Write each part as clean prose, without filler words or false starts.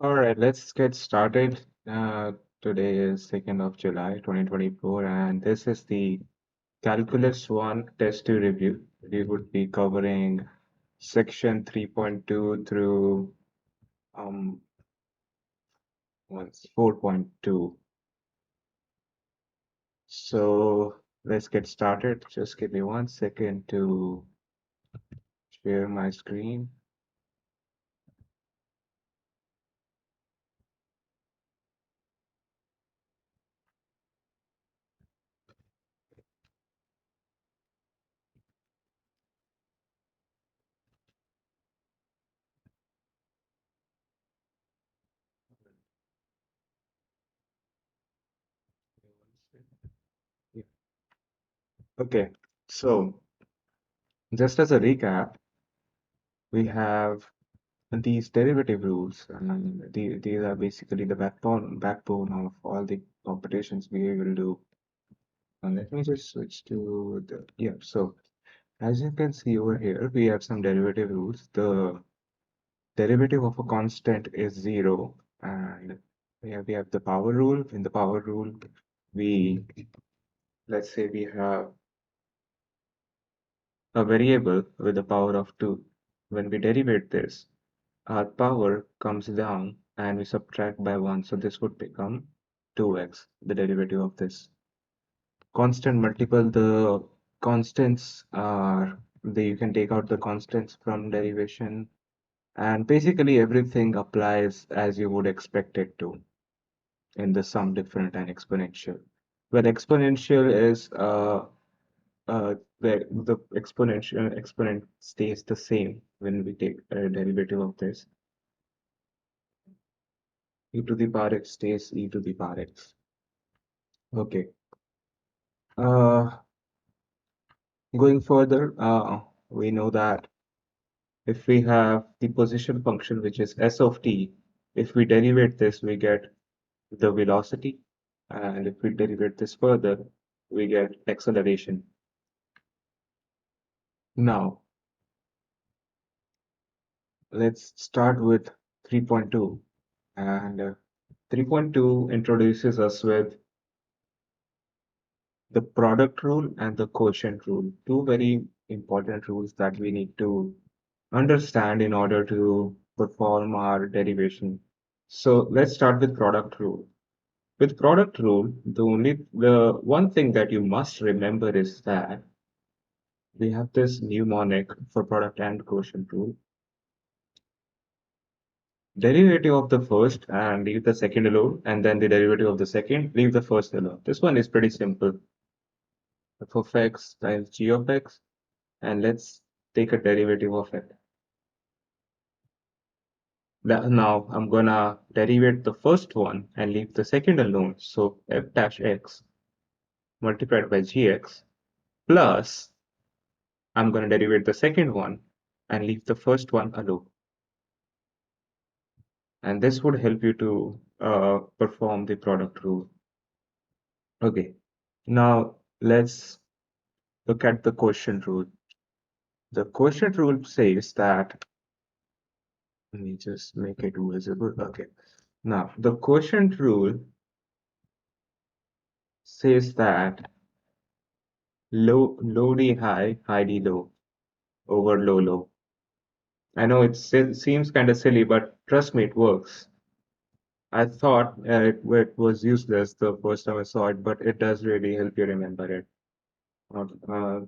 All right, let's get started. Today is 2nd of July, 2024, and this is the Calculus 1 test to review. We would be covering section 3.2 through um, 4.2. So let's get started. Just give me 1 second to share my screen. Yeah. Okay, so just as a recap, we have these derivative rules, and these are basically the backbone of all the computations we will do. And let me just switch to the yeah. So as you can see over here, we have some derivative rules. The derivative of a constant is zero, and we have the power rule. In the power rule, we let's say we have a variable with a power of 2. When we derivate this, our power comes down and we subtract by 1. So this would become 2x, the derivative of this. Constant multiple, the constants are, you can take out the constants from derivation, and basically everything applies as you would expect it to in the sum different and exponential. Where exponential is where the exponential exponent stays the same when we take a derivative of this. E to the power x stays e to the power x. Okay. Uh, Going further, we know that if we have the position function, which is s of t, if we derivate this, we get the velocity. And if we derivate this further, we get acceleration. Now, let's start with 3.2. And 3.2 introduces us with the product rule and the quotient rule, two very important rules that we need to understand in order to perform our derivation. So let's start with product rule. With product rule, the one thing that you must remember is that we have this mnemonic for product and quotient rule. Derivative of the first and leave the second alone, and then the derivative of the second, leave the first alone. This one is pretty simple. F of x times g of x, and let's take a derivative of it. Now I'm gonna derivate the first one and leave the second alone. So f dash x multiplied by gx plus I'm gonna derivate the second one and leave the first one alone. And this would help you to perform the product rule. Okay, now let's look at the quotient rule. The quotient rule says that, let me just make it visible. Okay, now the quotient rule says that low d high, high d low over low low. I know it seems kind of silly, but trust me, it works. I thought it was useless the first time I saw it, but it does really help you remember it. Uh,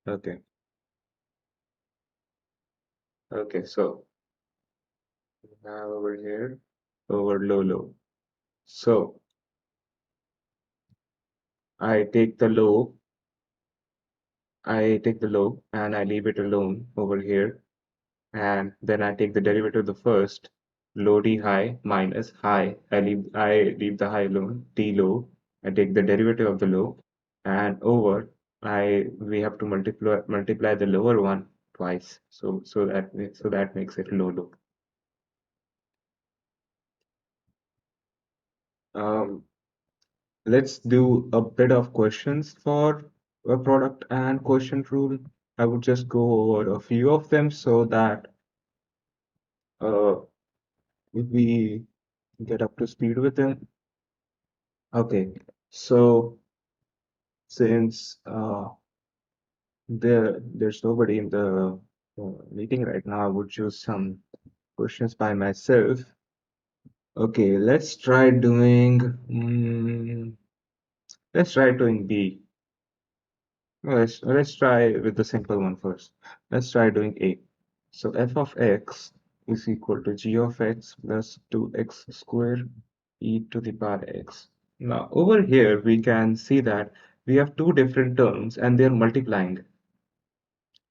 okay, okay, so now over here, over low low. So I take the low, I take the low and I leave it alone over here. And then I take the derivative of the first, low d high minus high. I leave the high alone, d low. I take the derivative of the low, and over we have to multiply the lower one twice. So that makes it low low. Um, let's do a bit of questions for a product and quotient rule. I would just go over a few of them so that if we get up to speed with it. Okay, so since there's nobody in the meeting right now, I would choose some questions by myself. Okay, let's try doing B. No, let's try with the simple one first. Let's try doing A. So f of x is equal to g of x plus 2x squared e to the power x. Now over here we can see that we have two different terms and they're multiplying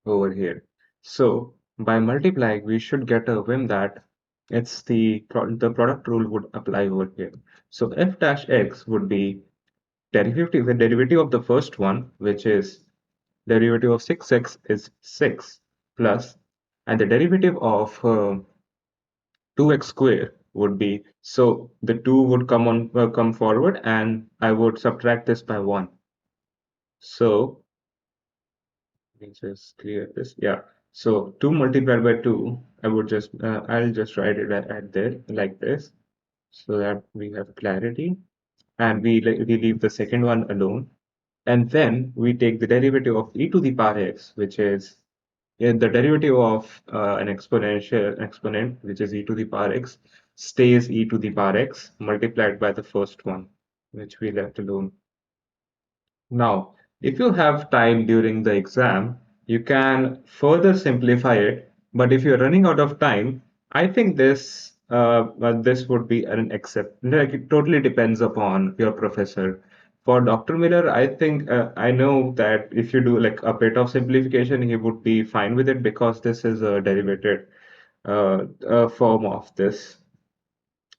over here. So by multiplying we should get a whim that it's the product rule would apply over here. So f dash x would be the derivative of the first one, which is derivative of 6x is 6 plus, and the derivative of 2x squared would be, so the 2 would come forward and I would subtract this by 1. So let me just clear this. Yeah. So 2 multiplied by 2, I'll just write it at there like this so that we have clarity, and we leave the second one alone. And then we take the derivative of e to the power x, which is the derivative of an exponent, which is e to the power x, stays e to the power x multiplied by the first one, which we left alone. Now, if you have time during the exam, you can further simplify it. But if you're running out of time, I think this would be an accept. Like it totally depends upon your professor. For Dr. Miller, I think I know that if you do like a bit of simplification, he would be fine with it because this is a derivative form of this.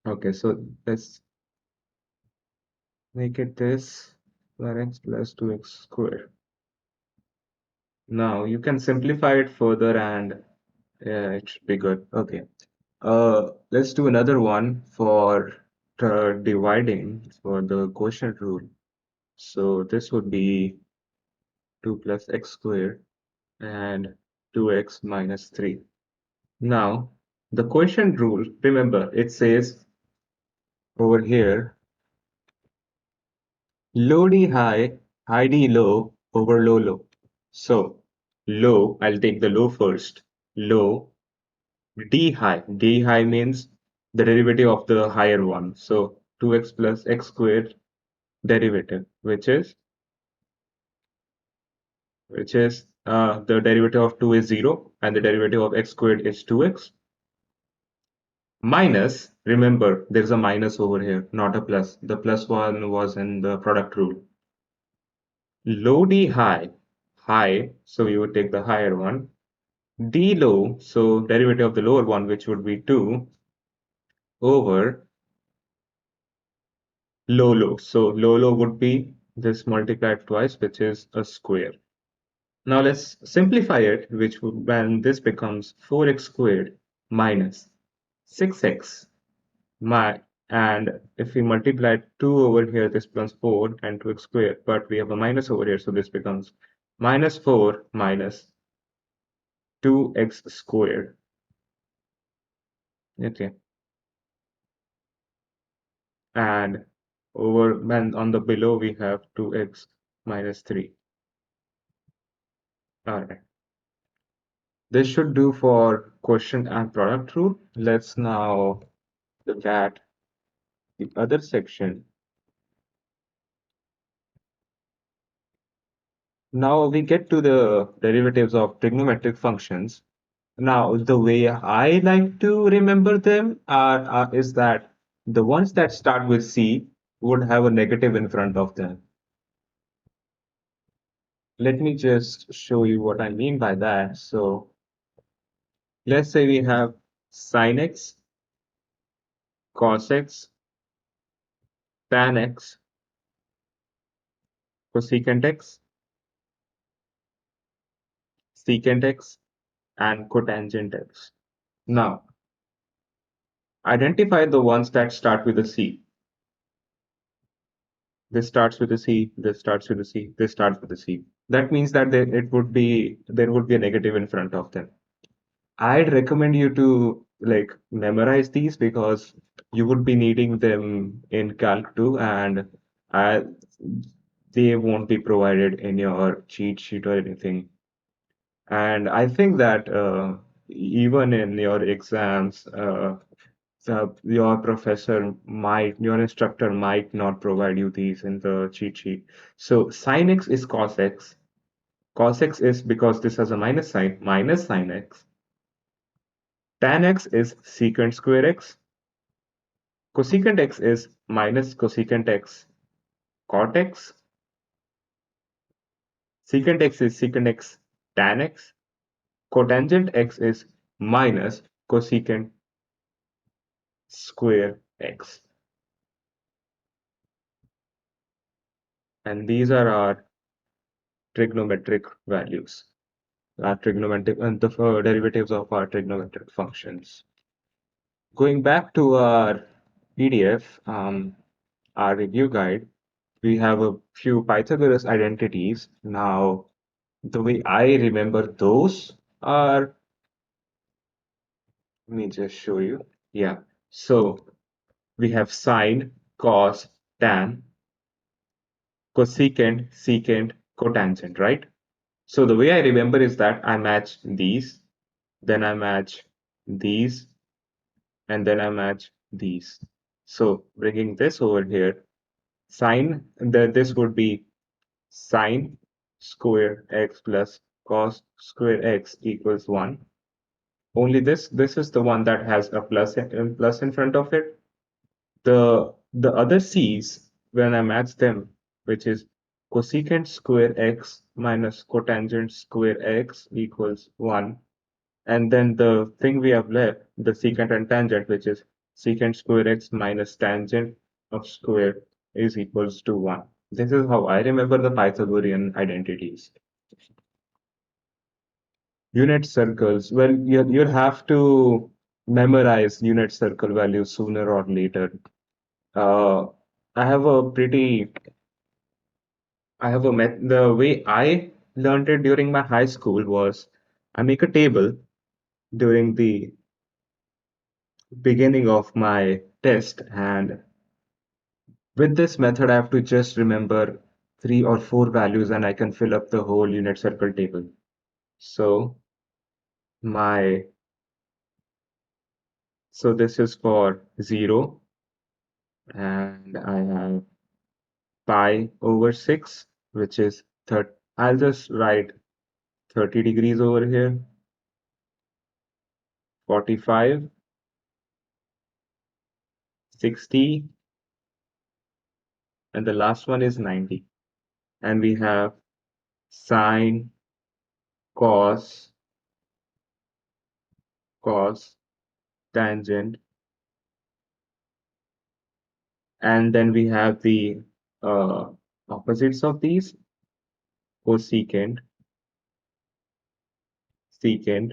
Okay, so let's make it this 1x plus 2x squared. Now you can simplify it further and yeah, it should be good. Okay. Let's do another one for dividing for the quotient rule. So this would be 2 plus x squared and 2x minus 3. Now, the quotient rule, remember, it says over here, low D high, high D low over low low. So low, I'll take the low first. Low D high. D high means the derivative of the higher one. So 2x plus x squared derivative, which is the derivative of 2 is 0 and the derivative of x squared is 2x minus, remember there's a minus over here, not a plus. The plus one was in the product rule. Low D high, high, so we would take the higher one. D low, so derivative of the lower one, which would be 2 over low low. So low low would be this multiplied twice, which is a square. Now let's simplify it, which would when this becomes 4x squared minus 6x my and if we multiply 2 over here, this becomes 4 and 2x squared, but we have a minus over here, so this becomes minus 4 minus 2x squared. Okay, and on the below we have 2x minus 3. All right. This should do for quotient and product rule. Let's now look at the other section. Now we get to the derivatives of trigonometric functions. Now, the way I like to remember them is that the ones that start with C would have a negative in front of them. Let me just show you what I mean by that. So let's say we have sin x, cos x, tan x, cosecant x, secant x, and cotangent x. Now, identify the ones that start with a C. This starts with a C, this starts with a C, this starts with a C. That means that there would be a negative in front of them. I'd recommend you to like memorize these because you would be needing them in Calc too, and I, they won't be provided in your cheat sheet or anything. And I think that even in your exams, your professor might, your instructor might not provide you these in the cheat sheet. So sin x is cos x. Cos x is because this has a minus sign, minus sin x. Tan x is secant square x. Cosecant x is minus cosecant x cot x. Secant x is secant x tan x. Cotangent x is minus cosecant square x. And these are our trigonometric values, our trigonometric and the derivatives of our trigonometric functions. Going back to our PDF, our review guide, we have a few Pythagoras identities. Now, the way I remember those are, let me just show you. Yeah. So we have sine, cos, tan, cosecant, secant, cotangent, right? So the way I remember is that I match these, then I match these, and then I match these. So bringing this over here, sine, this would be sine square x plus cos square x equals 1. Only this is the one that has a plus in front of it. The other c's, when I match them, which is cosecant square x minus cotangent square x equals 1. And then the thing we have left, the secant and tangent, which is secant square x minus tangent of square is equals to 1. This is how I remember the Pythagorean identities. Unit circles. Well, you'll have to memorize unit circle values sooner or later. Uh, I have a pretty, I have a the way I learned it during my high school was I make a table during the beginning of my test, and with this method I have to just remember 3 or 4 values and I can fill up the whole unit circle table. So my so this is for 0, and I have pi over 6, which is I'll just write 30 degrees over here, 45, 60, and the last one is 90. And we have sine, cos, cos, tangent, and then we have the uh, opposites of these, cosecant, secant,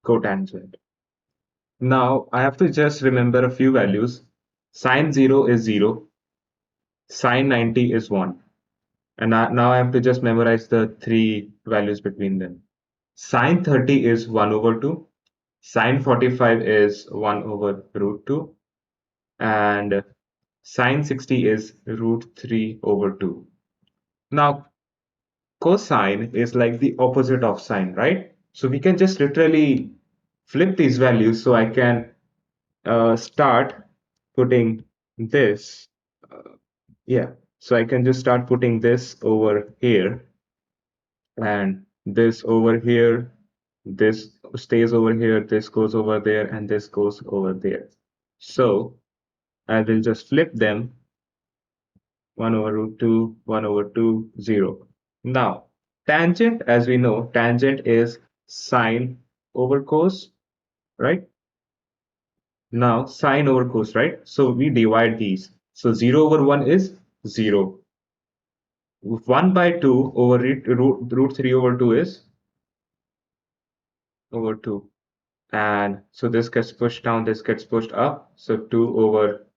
cotangent. Now I have to just remember a few values. Sine 0 is 0, sine 90 is 1. And now I have to just memorize the 3 values between them. Sine 30 is 1 over 2, sine 45 is 1 over root 2, and sine 60 is root 3 over 2. Now, cosine is like the opposite of sine, right? So we can just literally flip these values so I can start putting this. Uh, yeah, so I can just start putting this over here and this over here. This stays over here, this goes over there, and this goes over there. So I will just flip them 1 over root 2, 1 over 2, 0. Now, tangent, as we know, tangent is sine over cos, right? Now, sine over cos, right? So we divide these. So 0 over 1 is 0. 1 by 2 over root 3 over 2 is over 2. And so this gets pushed down, this gets pushed up. So 2 over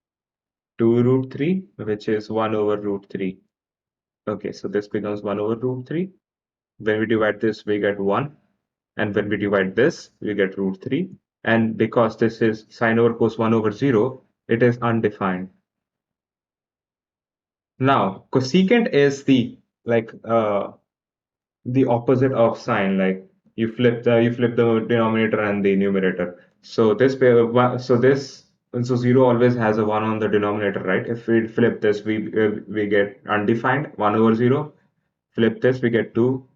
2 root 3, which is 1 over root 3. Okay, so this becomes 1 over root 3. When we divide this, we get 1. And when we divide this, we get root 3. And because this is sine over cos 1 over 0, it is undefined. Now, cosecant is the opposite of sine. Like you flip the denominator and the numerator. So so 0 always has a 1 on the denominator, right? If we flip this, we get undefined 1 over 0. Flip this, we get 2.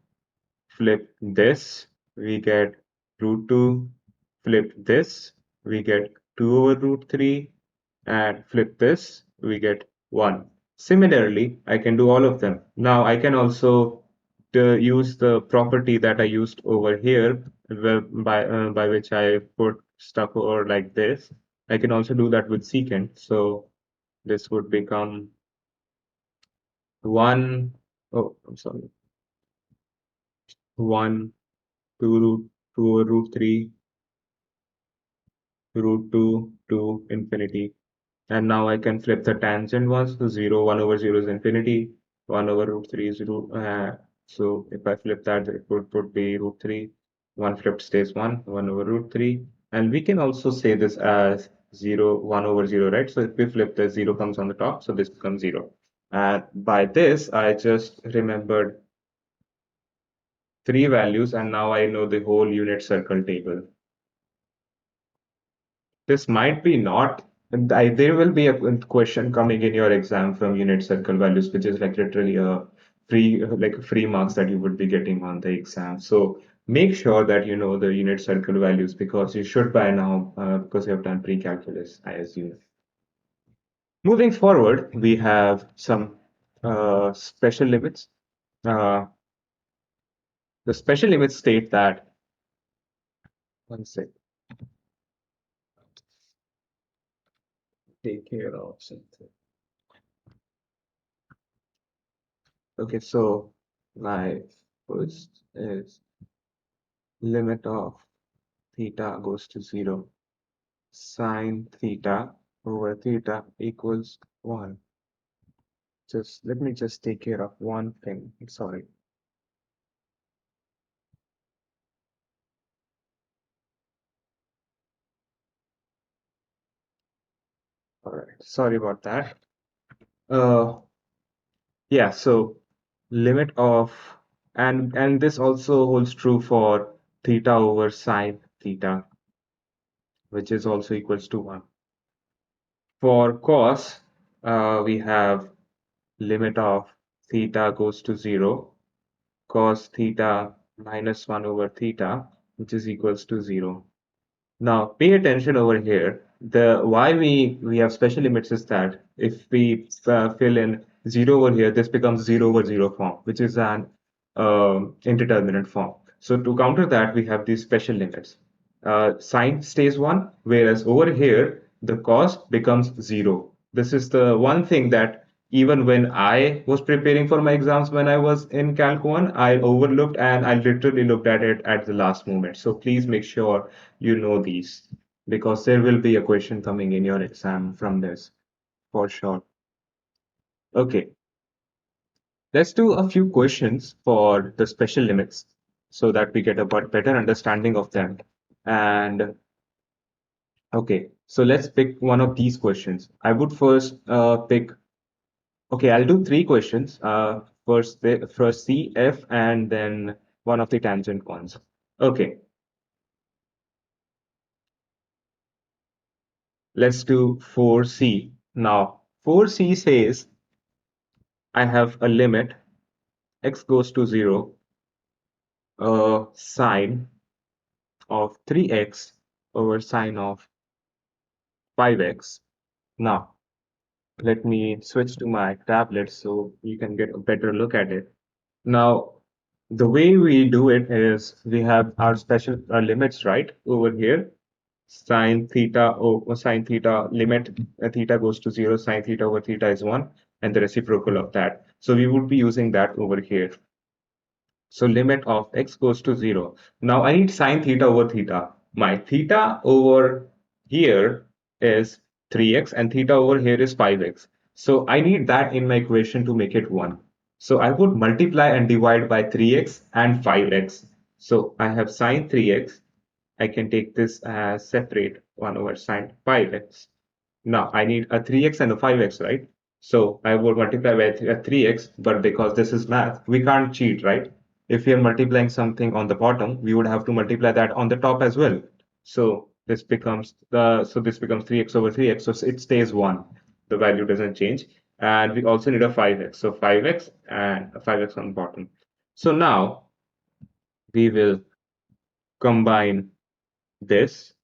Flip this, we get root 2. Flip this, we get 2 over root 3. And flip this, we get 1. Similarly, I can do all of them. Now I can also use the property that I used over here, by which I put stuff over like this. I can also do that with secant. So this would become 1, oh, I'm sorry, 1, 2 over root 3, root 2 to infinity. And now I can flip the tangent ones. So 0, 1 over 0 is infinity. 1 over root 3 is root. So if I flip that, it would be root 3. 1 flipped stays 1, 1 over root 3. And we can also say this as 0, 1 over 0, right? So if we flip this, 0 comes on the top. So this becomes 0. And by this, I just remembered three values. And now I know the whole unit circle table. This might be not. There will be a question coming in your exam from unit circle values, which is like literally a free marks that you would be getting on the exam. So make sure that you know the unit circle values because you should by now, because you have done pre-calculus, I assume. Moving forward, we have some special limits. Uh, the special limits state that, one sec, take care of something. Okay, so my first is limit of theta goes to 0. Sine theta over theta equals 1. Just let me just take care of one thing. Sorry. All right. Sorry about that. Uh, yeah, so limit of and this also holds true for theta over sine theta, which is also equals to 1. For cos, we have limit of theta goes to 0, cos theta minus 1 over theta, which is equals to 0. Now, pay attention over here. The why we have special limits is that if we fill in 0 over here, this becomes 0 over 0 form, which is an indeterminate form. So to counter that, we have these special limits. Sine stays 1, whereas over here, the cos becomes 0. This is the one thing that even when I was preparing for my exams when I was in Calc 1, I overlooked and I literally looked at it at the last moment. So please make sure you know these because there will be a question coming in your exam from this for sure. Okay, let's do a few questions for the special limits so that we get a better understanding of them. And okay, so let's pick one of these questions. I would first pick, okay, I'll do three questions. First C, F, and then one of the tangent ones. Okay, let's do 4C. Now, 4C says I have a limit x goes to 0, sine of 3x over sine of 5x. Now, let me switch to my tablet so you can get a better look at it. Now, the way we do it is we have our special limits right over here. Sine theta over sine theta limit theta goes to 0, sine theta over theta is 1, and the reciprocal of that. So we would be using that over here. So limit of x goes to 0. Now I need sine theta over theta. My theta over here is 3x and theta over here is 5x. So I need that in my equation to make it 1. So I would multiply and divide by 3x and 5x. So I have sine 3x. I can take this as separate 1 over sine 5x. Now I need a 3x and a 5x, right? So I would multiply by a 3x, but because this is math, we can't cheat, right? If we are multiplying something on the bottom, we would have to multiply that on the top as well. So this becomes 3x over 3x, so it stays 1. The value doesn't change. And we also need a 5x. So 5x and a 5x on the bottom. So now we will combine this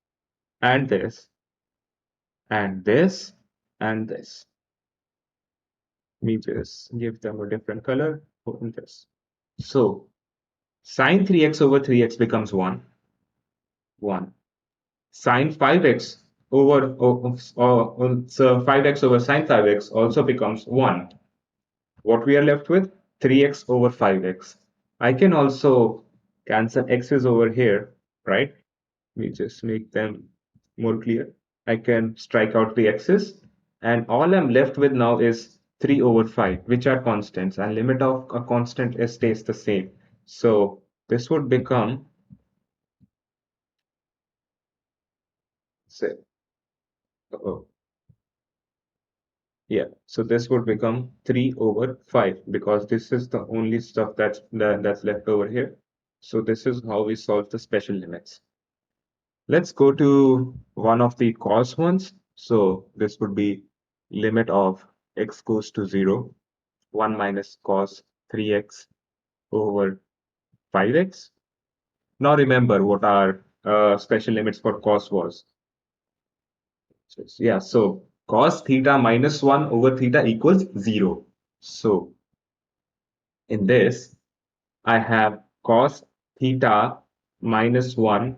and this and this and this. We just give them a different color. Open this. So sine 3x over 3x becomes 1, 1. Sine 5x so 5x over sine 5x also becomes 1. What we are left with? 3x over 5x. I can also cancel x's over here, right? We just make them more clear. I can strike out the x's, and all I'm left with now is 3 over 5, which are constants, and limit of a constant is stays the same. So this would become, say, oh, yeah, so this would become 3 over 5 because this is the only stuff that's left over here. So this is how we solve the special limits. Let's go to one of the cos ones. So this would be limit of x goes to 0, 1 minus cos 3x over 5x. Now remember what our special limits for cos was. So cos theta minus 1 over theta equals 0. So in this, I have cos theta minus 1.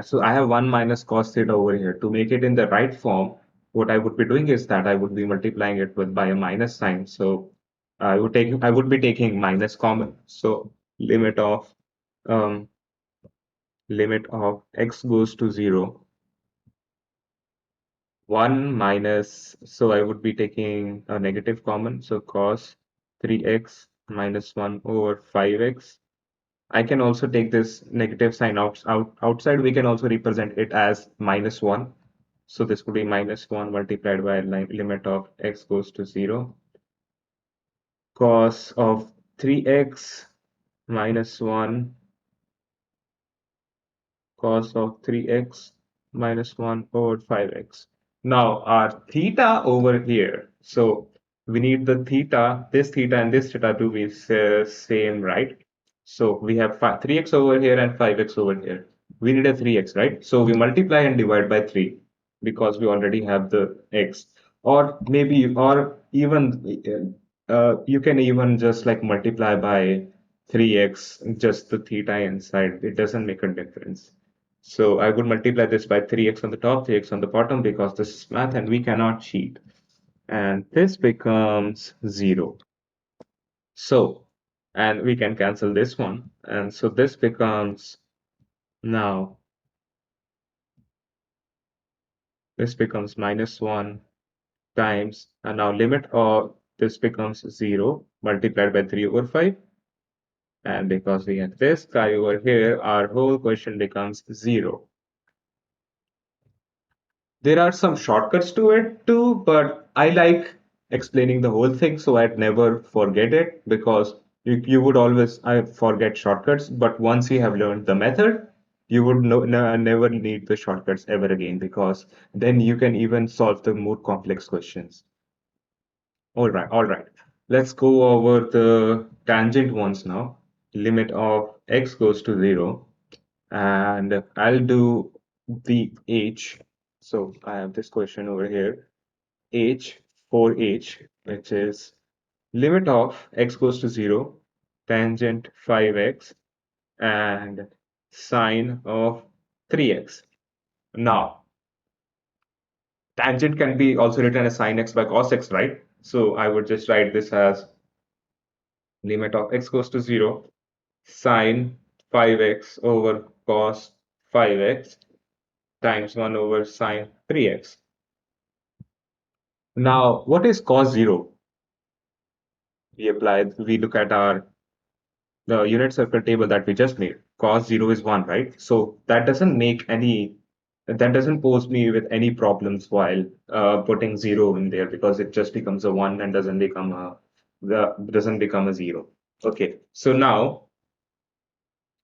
So I have 1 minus cos theta over here. To make it in the right form, what I would be doing is that I would be multiplying it with by a minus sign. So I would be taking minus common. So um, limit of x goes to 0, 1 minus, so I would be taking a negative common. So cos 3x minus 1 over 5x. I can also take this negative sign outside. We can also represent it as minus 1. So this would be minus 1 multiplied by limit of x goes to 0. Cos of 3x minus 1, cos of 3x minus 1 over 5x. Now our theta over here, so we need the theta, this theta and this theta to be same, right? So we have 3x over here and 5x over here. We need a 3x, right? So we multiply and divide by 3 because we already have the x. Or maybe, or even, you can even just like multiply by 3x, just the theta inside. It doesn't make a difference. So I would multiply this by 3x on the top, 3x on the bottom because this is math and we cannot cheat. And this becomes 0. So, and we can cancel this one. And so this becomes now, this becomes minus 1 times, and now limit of this becomes 0 multiplied by 3 over 5. And because we have this guy over here, our whole question becomes 0. There are some shortcuts to it too, but I like explaining the whole thing so I'd never forget it because you would always forget shortcuts, but once you have learned the method, you would never need the shortcuts ever again because then you can even solve the more complex questions. All right. Let's go over the tangent ones now. Limit of x goes to 0, and I'll do the h. So I have this question over here, h for h, which is limit of x goes to 0, tangent 5x, and sine of 3x. Now, tangent can be also written as sine x by cos x, right? So I would just write this as limit of x goes to 0, sine 5x over cos 5x times 1 over sine 3x. Now, what is cos 0? we look at our the unit circle table that we just made. Cos 0 is 1, right? So that doesn't pose me with any problems while putting 0 in there because it just becomes a 1 and doesn't become a 0. Okay, so now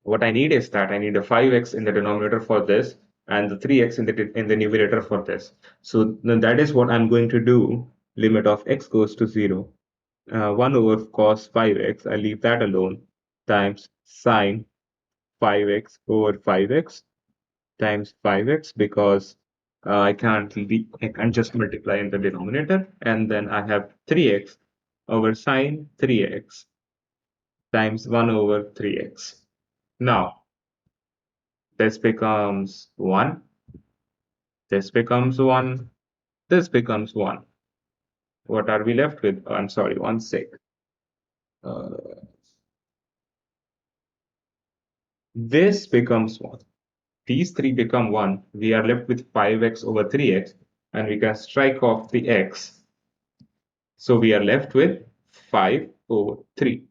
what I need is that I need a 5x in the denominator for this and the 3x in the numerator for this. So then that is what I'm going to do. Limit of x goes to 0. 1 over cos 5x, I leave that alone, times sine 5x over 5x times 5x because I can't just multiply in the denominator, and then I have 3x over sine 3x times 1 over 3x. Now this becomes 1, this becomes 1, this becomes 1. What are we left with? I'm sorry, one sec. Uh, this becomes 1. These three become 1. We are left with 5x over 3x, and we can strike off the x. So we are left with 5 over 3.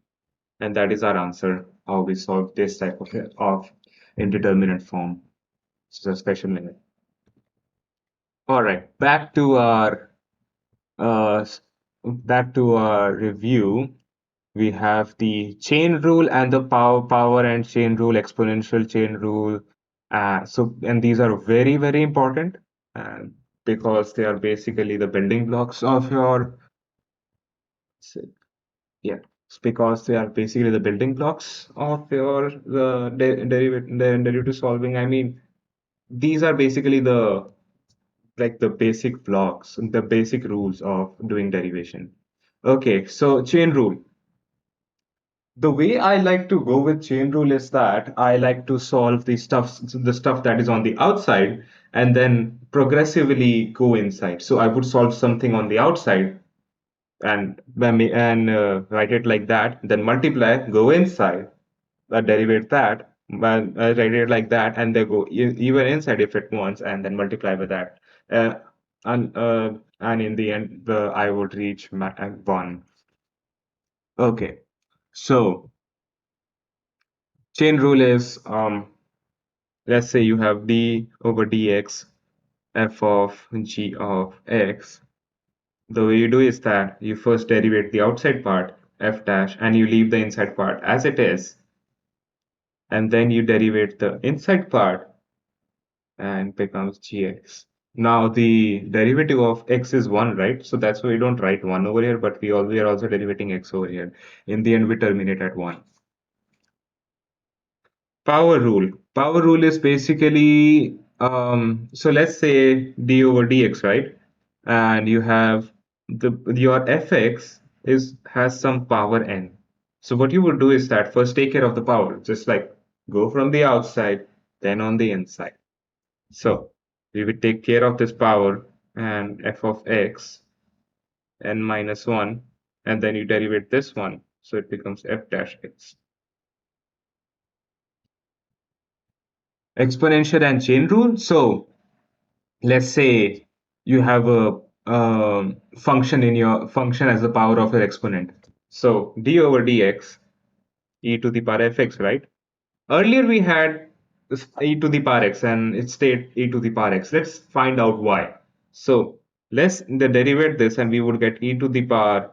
And that is our answer, how we solve this type of indeterminate form. It's a special limit. All right, uh, back to our review. We have the chain rule and the power and chain rule, exponential chain rule. And these are very, very important uh, because they are basically the building blocks of your, yeah, it's because they are basically the building blocks of your derivative solving. I mean, these are basically the basic blocks, the basic rules of doing derivation. Okay, so chain rule. The way I like to go with chain rule is that I like to solve the stuff that is on the outside, and then progressively go inside. So I would solve something on the outside and write it like that, then multiply, go inside, derivate that, write it like that, and then go even inside if it wants, and then multiply with that. Uh, and in the end, I would reach 1. Okay, so chain rule is let's say you have d over dx f of g of x. The way you do is that you first derivate the outside part f dash and you leave the inside part as it is, and then you derivate the inside part and becomes gx. Now the derivative of x is 1, right? So that's why we don't write 1 over here, but we are also derivating x over here. In the end, we terminate at 1. Power rule. Power rule is basically, so let's say d over dx, right? And you have your fx has some power n. So what you would do is that first take care of the power, just like go from the outside, then on the inside. So we would take care of this power and f of x n minus 1, and then you derivate this one, so it becomes f dash x. Exponential and chain rule. So let's say you have a function in your function as the power of your exponent. So d over dx e to the power fx, right? Earlier we had this e to the power x and it stayed e to the power x. Let's find out why. So let's derivate this and we would get e to the power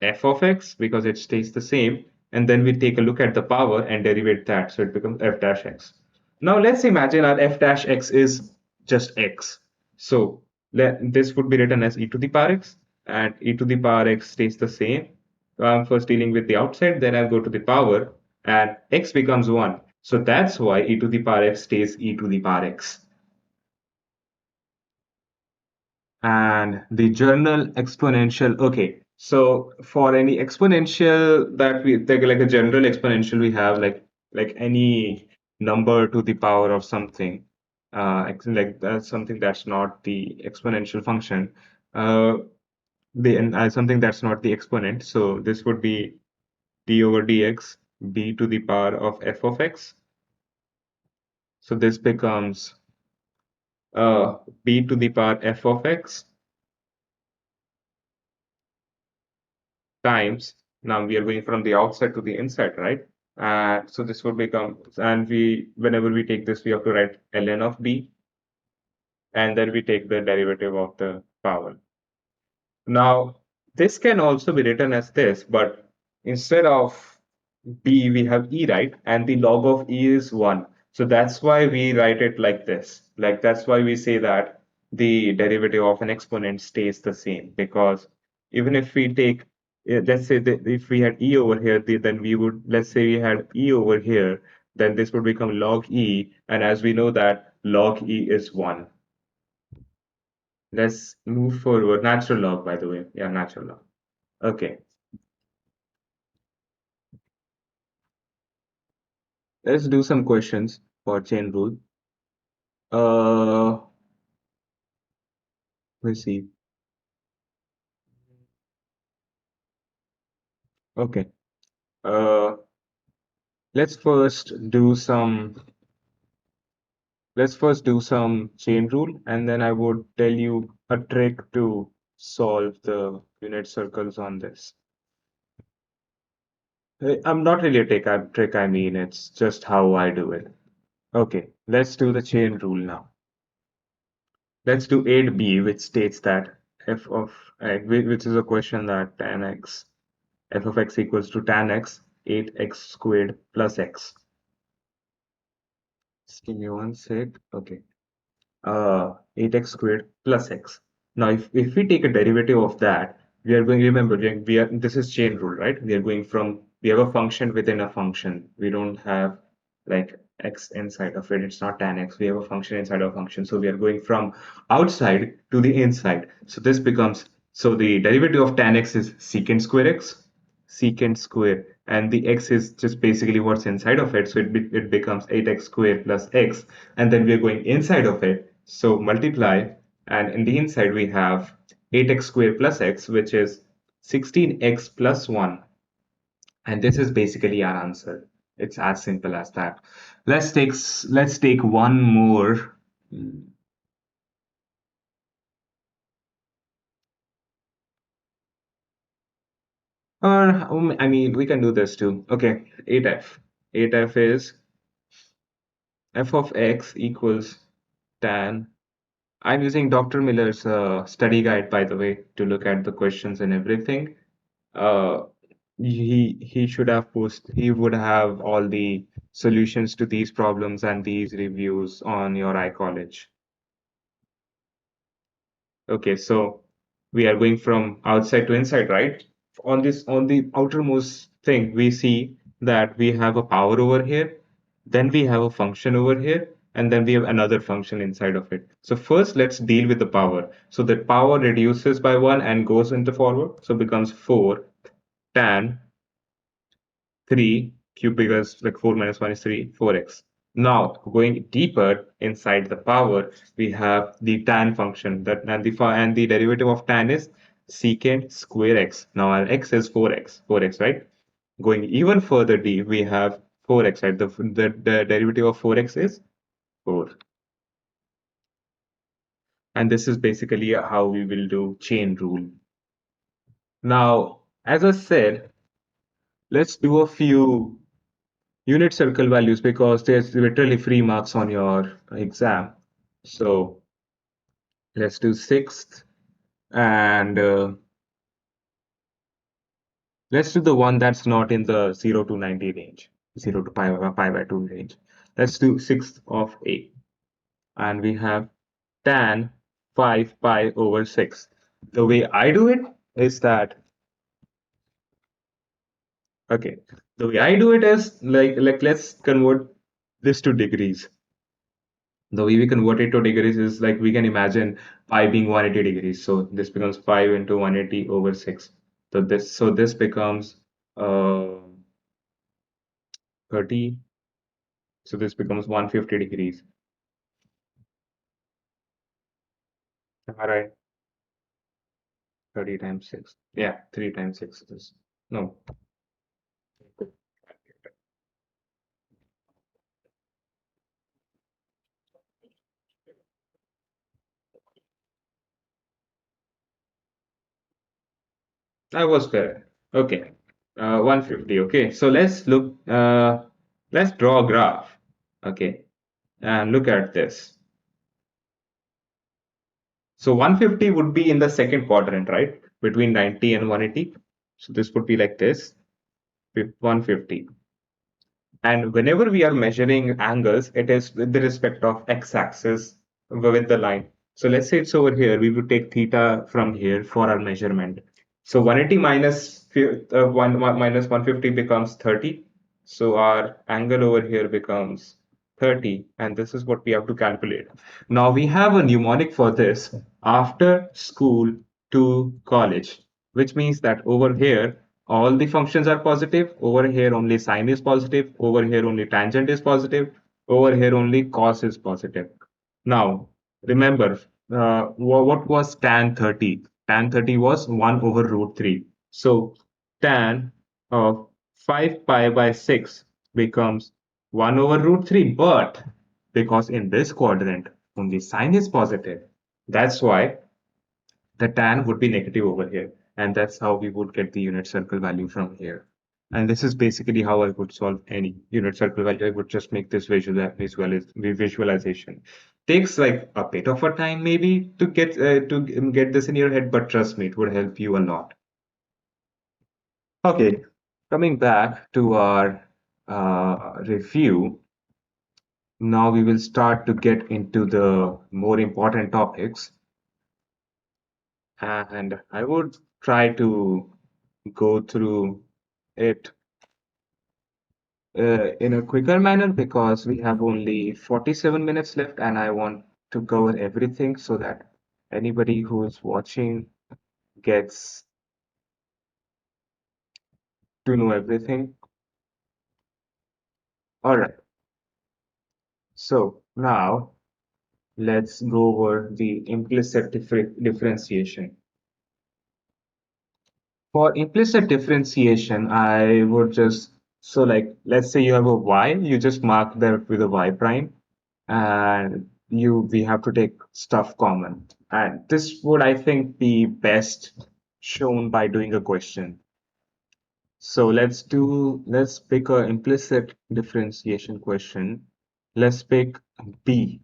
f of x because it stays the same, and then we take a look at the power and derivate that, so it becomes f dash x. Now let's imagine our f dash x is just x. So this would be written as e to the power x, and e to the power x stays the same. So I'm first dealing with the outside, then I'll go to the power, and x becomes 1. So that's why e to the power x stays e to the power x. And the journal exponential. Okay, so for any exponential that we take, like a general exponential, we have like any number to the power of something, like that's something that's not the exponential function, uh, something that's not the exponent. So this would be d over dx b to the power of f of x. So this becomes b to the power f of x times Now we are going from the outside to the inside, right? So this would become, and whenever we take this, we have to write ln of b, and then we take the derivative of the power. Now, this can also be written as this, but instead of b, we have e, right? And the log of e is 1. So that's why we write it like this. Like, that's why we say that the derivative of an exponent stays the same, because even if we take, let's say that if we had e over here, then we would, let's say we had e over here, then this would become log e. And as we know that log e is 1. Let's move forward. Natural log, by the way. Yeah, natural log. Okay. Let's do some questions for chain rule. Uh, let's see. Okay. Uh, let's first do some. Let's first do some chain rule, and then I would tell you a trick to solve the unit circles on this. I'm not really a trick. I mean, it's just how I do it. Okay. Let's do the chain rule now. Let's do 8b, which states that f of which is a question that tan x f of x equals to tan x 8x squared plus x. Just give me one sec. Okay. 8x squared plus x. Now, if we take a derivative of that, we are going, remember, this is chain rule, right? We are going from, we have a function within a function. We don't have like x inside of it. It's not tan x. We have a function inside of a function. So we are going from outside to the inside. So this becomes, so the derivative of tan x is secant square x, secant square, and the x is just basically what's inside of it. So it becomes 8x squared plus x, and then we're going inside of it. So multiply, and in the inside we have 8x squared plus x, which is 16x plus 1. And this is basically our answer. It's as simple as that. Let's take one more. Or I mean, we can do this too. Okay, 8f. 8f is f of x equals tan. I'm using Dr. Miller's study guide, by the way, to look at the questions and everything. Uh, he should have he would have all the solutions to these problems and these reviews on your iCollege. Okay, so we are going from outside to inside, right? On the outermost thing, we see that we have a power over here, then we have a function over here, and then we have another function inside of it. So first, let's deal with the power. So that power reduces by 1 and goes into forward, so becomes 4 tan 3 cube, because like 4 minus 1 is 3, 4x. Now, going deeper inside the power, we have the tan function, that and the derivative of tan is secant square x. Now our x is 4x, right? Going even further deep, we have 4x, right? The derivative of 4x is 4. And this is basically how we will do chain rule. Now, as I said, let's do a few unit circle values, because there's literally free marks on your exam. So let's do sixth, and let's do the one that's not in the 0 to 90 range, 0 to pi by 2 range. Let's do sixth of 8, and we have tan 5 pi over 6. The way I do it is that, okay, the way I do it is like let's convert this to degrees. The way we convert it to degrees is like we can imagine pi being 180 degrees. So this becomes 5 into 180 over 6. So this becomes uh, 30. So this becomes 150 degrees. Am I right? 30 times 6. Yeah, 3 times 6 is. No. I was correct. Okay. 150. Okay, so let's draw a graph. Okay, and look at this. So 150 would be in the second quadrant, right? Between 90 and 180. So this would be like this, 150. And whenever we are measuring angles, it is with the respect of x-axis with the line. So let's say it's over here. We would take theta from here for our measurement. So 180 minus 150 becomes 30. So our angle over here becomes 30, and this is what we have to calculate. Now we have a mnemonic for this: after school to college, which means that over here all the functions are positive, over here only sine is positive, over here only tangent is positive, over here only cos is positive. Now remember, what was tan 30? Tan 30 was 1 over root 3. So tan of 5 pi by 6 becomes 1 over root 3, but because in this quadrant only sine is positive, that's why the tan would be negative over here. And that's how we would get the unit circle value from here. And this is basically how I would solve any unit circle value. I would just make this visualization. Takes like a bit of a time maybe to get this in your head, but trust me, it would help you a lot. Okay, coming back to our review, now we will start to get into the more important topics. And I would try to go through it in a quicker manner because we have only 47 minutes left and I want to cover everything so that anybody who is watching gets to know everything. All right, so now let's go over the implicit differentiation. For implicit differentiation, I would just, so like, let's say you have a y, you just mark that with a y prime, and we have to take stuff common. And this would, I think, be best shown by doing a question. So let's pick a implicit differentiation question. Let's pick B,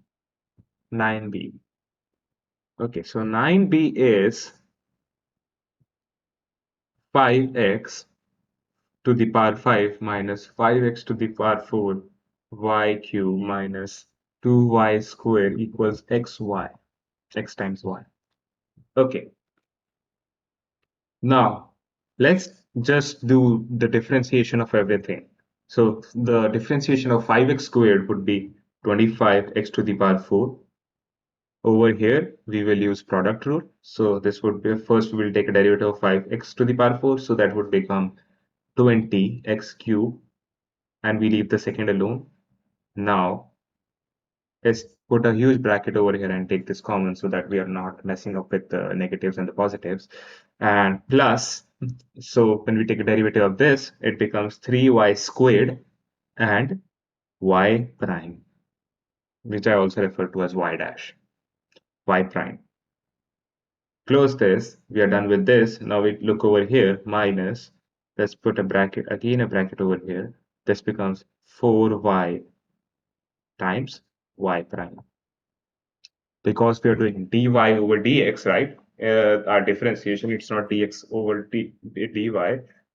9b. Okay, so 9b is 5x to the power 5 minus 5x to the power 4 y cube minus 2y square equals xy, x times y. Okay, now let's just do the differentiation of everything. So the differentiation of 5x squared would be 25x to the power 4. Over here, we will use product rule. So this would be, first we will take a derivative of 5x to the power 4. So that would become 20x cube, and we leave the second alone. Now, let's put a huge bracket over here and take this common so that we are not messing up with the negatives and the positives. And plus, so when we take a derivative of this, it becomes 3y squared and y prime, which I also refer to as y dash, y prime. Close this, we are done with this. Now we look over here, minus, let's put a bracket, again a bracket over here. This becomes 4y times y prime. Because we are doing dy over dx, right? Our differentiation, it's not dx over dy,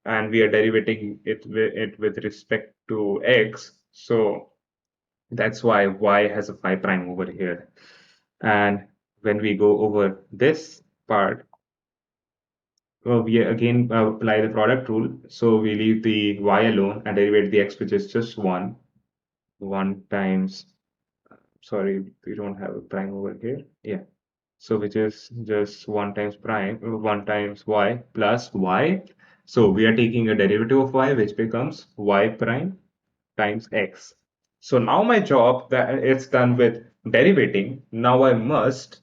and we are derivating it with respect to x. So that's why y has a phi prime over here. And when we go over this part, we again apply the product rule. So we leave the y alone and derivate the x, which is just 1. 1 times, sorry, we don't have a prime over here. Yeah. So which is just 1 times prime, 1 times y plus y. So we are taking a derivative of y, which becomes y prime times x. So now my job that it's done with derivating. Now I must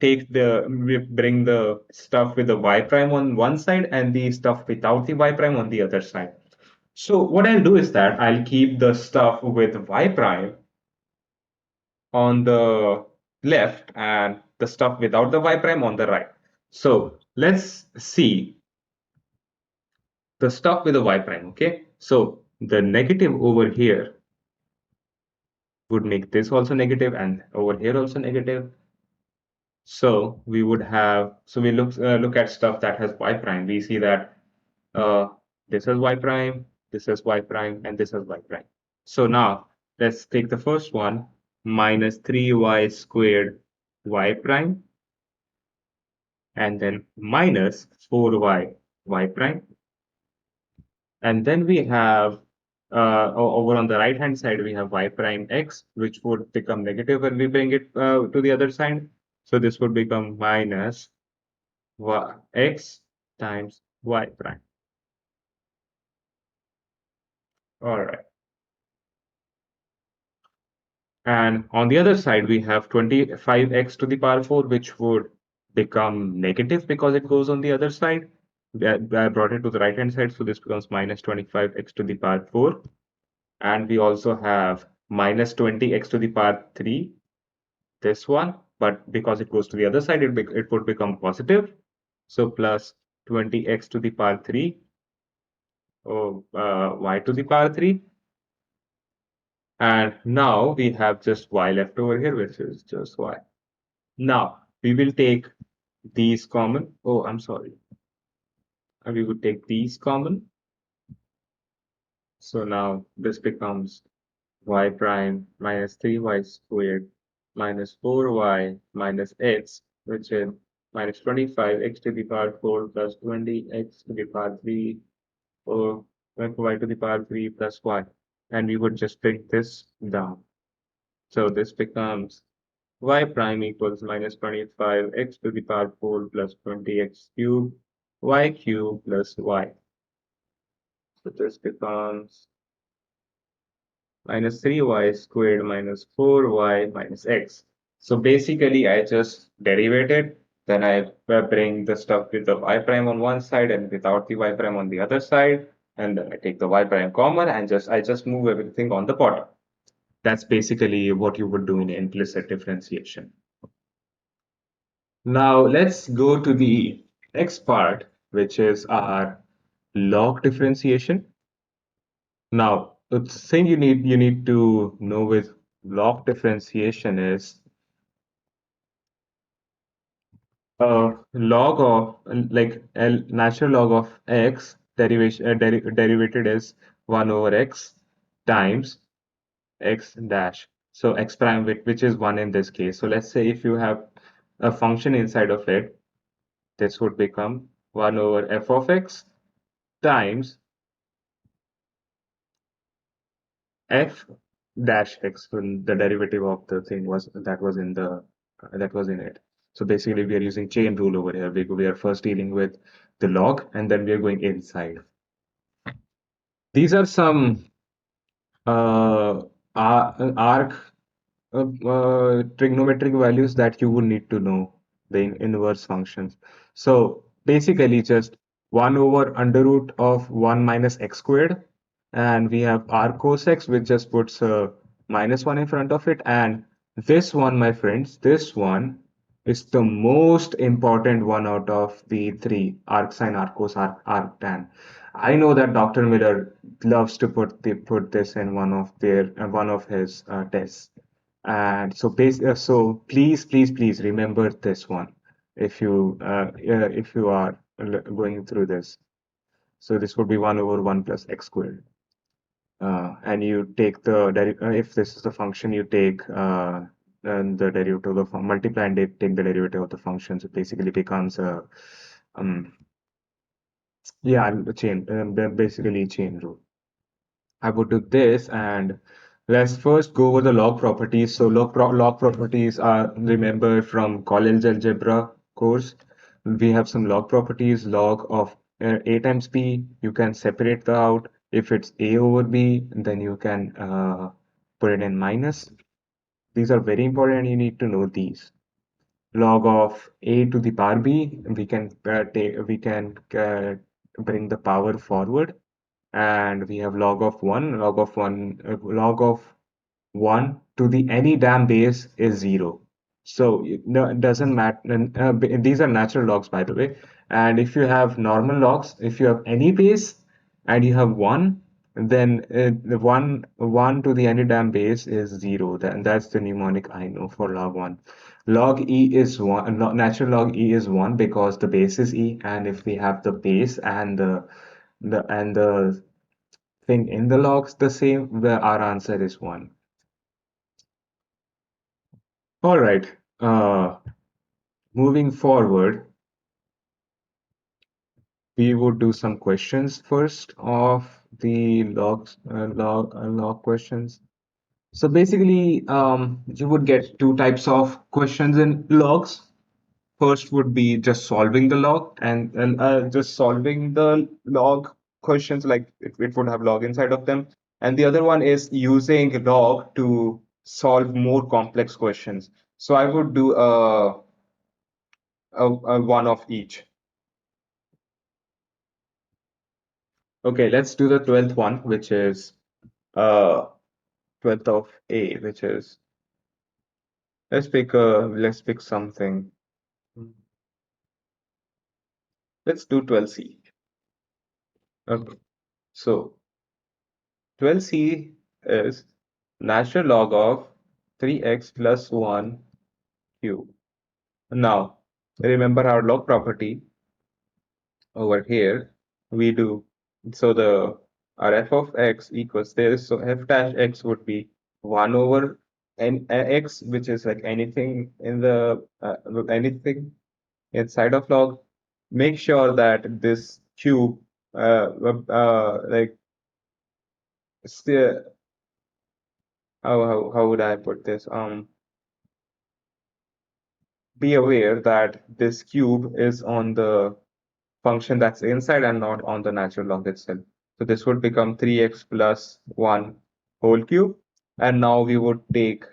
bring the stuff with the y prime on one side and the stuff without the y prime on the other side. So what I'll do is that I'll keep the stuff with y prime on the left and the stuff without the y prime on the right. So let's see the stuff with the y prime, okay? So the negative over here would make this also negative and over here also negative. So we would have, so we look at stuff that has y prime. We see that uh, this is y prime, this is y prime, and this is y prime. So now let's take the first one, minus 3y squared y prime, and then minus 4y y prime. And then we have over on the right hand side, we have y prime x, which would become negative when we bring it to the other side. So this would become minus x times y prime. All right. And on the other side, we have 25x to the power 4, which would become negative because it goes on the other side. I brought it to the right hand side, so this becomes minus 25x to the power 4. And we also have minus 20x to the power 3, this one. But because it goes to the other side, it would become positive. So plus 20x to the power 3, or y to the power 3. And now we have just y left over here, which is just y. Now we will take these common. Oh, I'm sorry. And we would take these common. So now this becomes y prime minus 3y squared minus 4y minus x, which is minus 25x to the power 4 plus 20x to the power 3 or y to the power 3 plus y. And we would just bring this down. So this becomes y prime equals minus 25x to the power 4 plus 20x cubed y cubed plus y. So this becomes minus 3y squared minus 4y minus x. So basically, I just derivated, then I bring the stuff with the y prime on one side and without the y prime on the other side, and then I take the y prime common and I just move everything on the bottom. That's basically what you would do in implicit differentiation. Now let's go to the next part, which is our log differentiation. Now, the thing you need to know with log differentiation is log of like natural log of x derivated is 1 over x times x dash. So x prime which is 1 in this case. So let's say if you have a function inside of it, this would become 1 over f of x times f dash x when the derivative of the thing was that was in it. So basically we are using chain rule over here. We are first dealing with the log and then we are going inside. These are some arc trigonometric values that you would need to know, the inverse functions. So basically just 1 over under root of 1 minus x squared, and we have r cos x, which just puts minus 1 in front of it. And this one, my friends, this one is the most important one out of the three: arc sine, arc cos, arc tan. I know that Dr. Miller loves to put this in one of his tests. And so, so please remember this one if you are going through this. So this would be 1 over 1 plus x squared. And you take if this is the function, you take and the derivative of the multiply and take the derivative of the function. So it basically becomes a um, yeah, basically chain rule. I would do this, and let's first go over the log properties. So log properties are remembered from college algebra course. We have some log properties. Log of a times b, you can separate the out. If it's a over b, then you can put it in minus. These are very important. You need to know these. Log of a to the power b, we can bring the power forward, and we have log of 1 to the any damn base is 0. So no, it doesn't matter. These are natural logs, by the way. And if you have normal logs, if you have any base, and you have 1, then the 1 to the anytime base is 0. That's the mnemonic I know for log 1. Log e is 1, natural log e is 1 because the base is e, and if we have the base and the thing in the logs the same, our answer is 1. All right. Moving forward, we would do some questions first of the log questions. So basically, you would get two types of questions in logs. First would be just solving the log and just solving the log questions, like it would have log inside of them. And the other one is using log to solve more complex questions. So I would do a one of each. Okay, let's do the 12th one, which is uh 12th of A, which is let's pick something. Let's do 12C. Okay. So 12C is natural log of 3x plus 1 cube. Now, remember our log property over here. We do so the our f of x equals this. So f dash x would be 1 over x, which is like anything in the anything inside of log. Make sure that this cube like still how would I put this? Be aware that this cube is on the function that's inside and not on the natural log itself. So this would become 3x plus 1 whole cube. And now we would take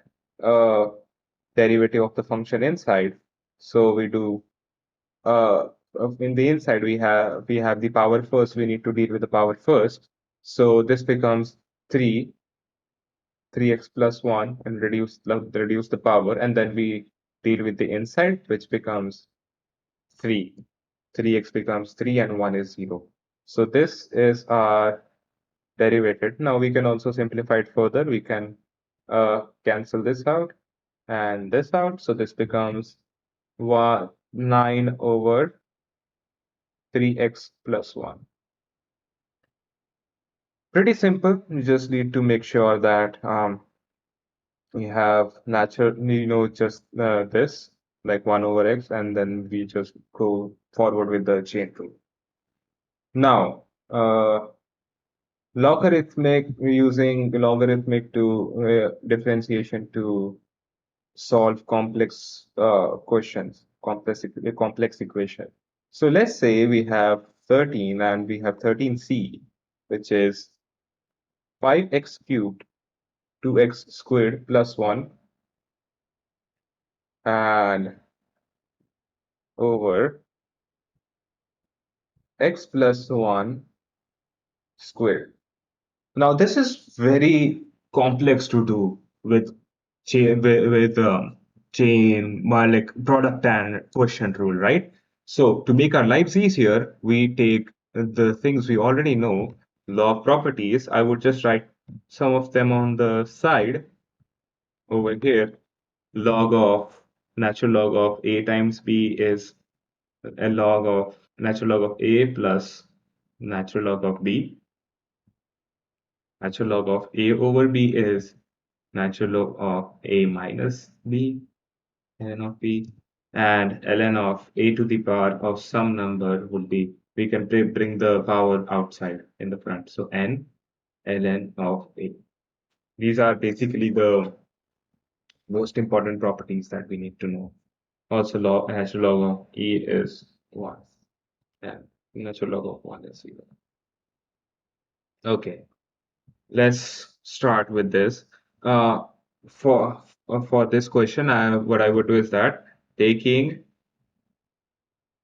a derivative of the function inside. So we do in the inside we have the power first. We need to deal with the power first. So this becomes 3x plus 1 and reduce the power, and then we deal with the inside, which becomes 3. 3x becomes 3 and 1 is 0. So this is our derivative. Now we can also simplify it further. We can cancel this out and this out. So this becomes 9 over 3x plus 1. Pretty simple. You just need to make sure that we have natural, just this, like 1 over x, and then we just go forward with the chain rule. Now, logarithmic, using logarithmic to differentiation to solve complex questions, complex equation. So let's say we have 13 and we have 13c, which is 5x cubed 2x squared plus 1 and over x plus 1 squared. Now this is very complex to do with chain, like product and quotient rule, right? So to make our lives easier, we take the things we already know, log properties. I would just write some of them on the side over here. Log of natural log of a times b is a log of natural log of a plus natural log of b. Natural log of a over b is natural log of a minus b, ln of b, and ln of a to the power of some number would be, we can bring the power outside in the front. So n ln of a. These are basically the most important properties that we need to know. Also, natural log of e is 1, and natural log of 1 is 0. Okay. Let's start with this. Uh, for this question, what I would do is that taking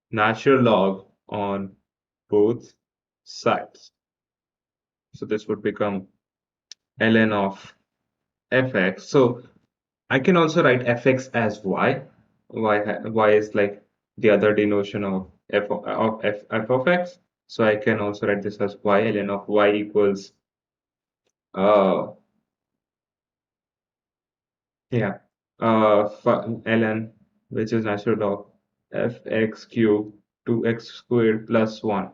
natural log on both sides. So this would become ln of fx. So I can also write fx as y. Y is like the other denotion of f of x. So I can also write this as y ln of y equals uh yeah ln, which is natural log fx cubed 2x squared plus 1.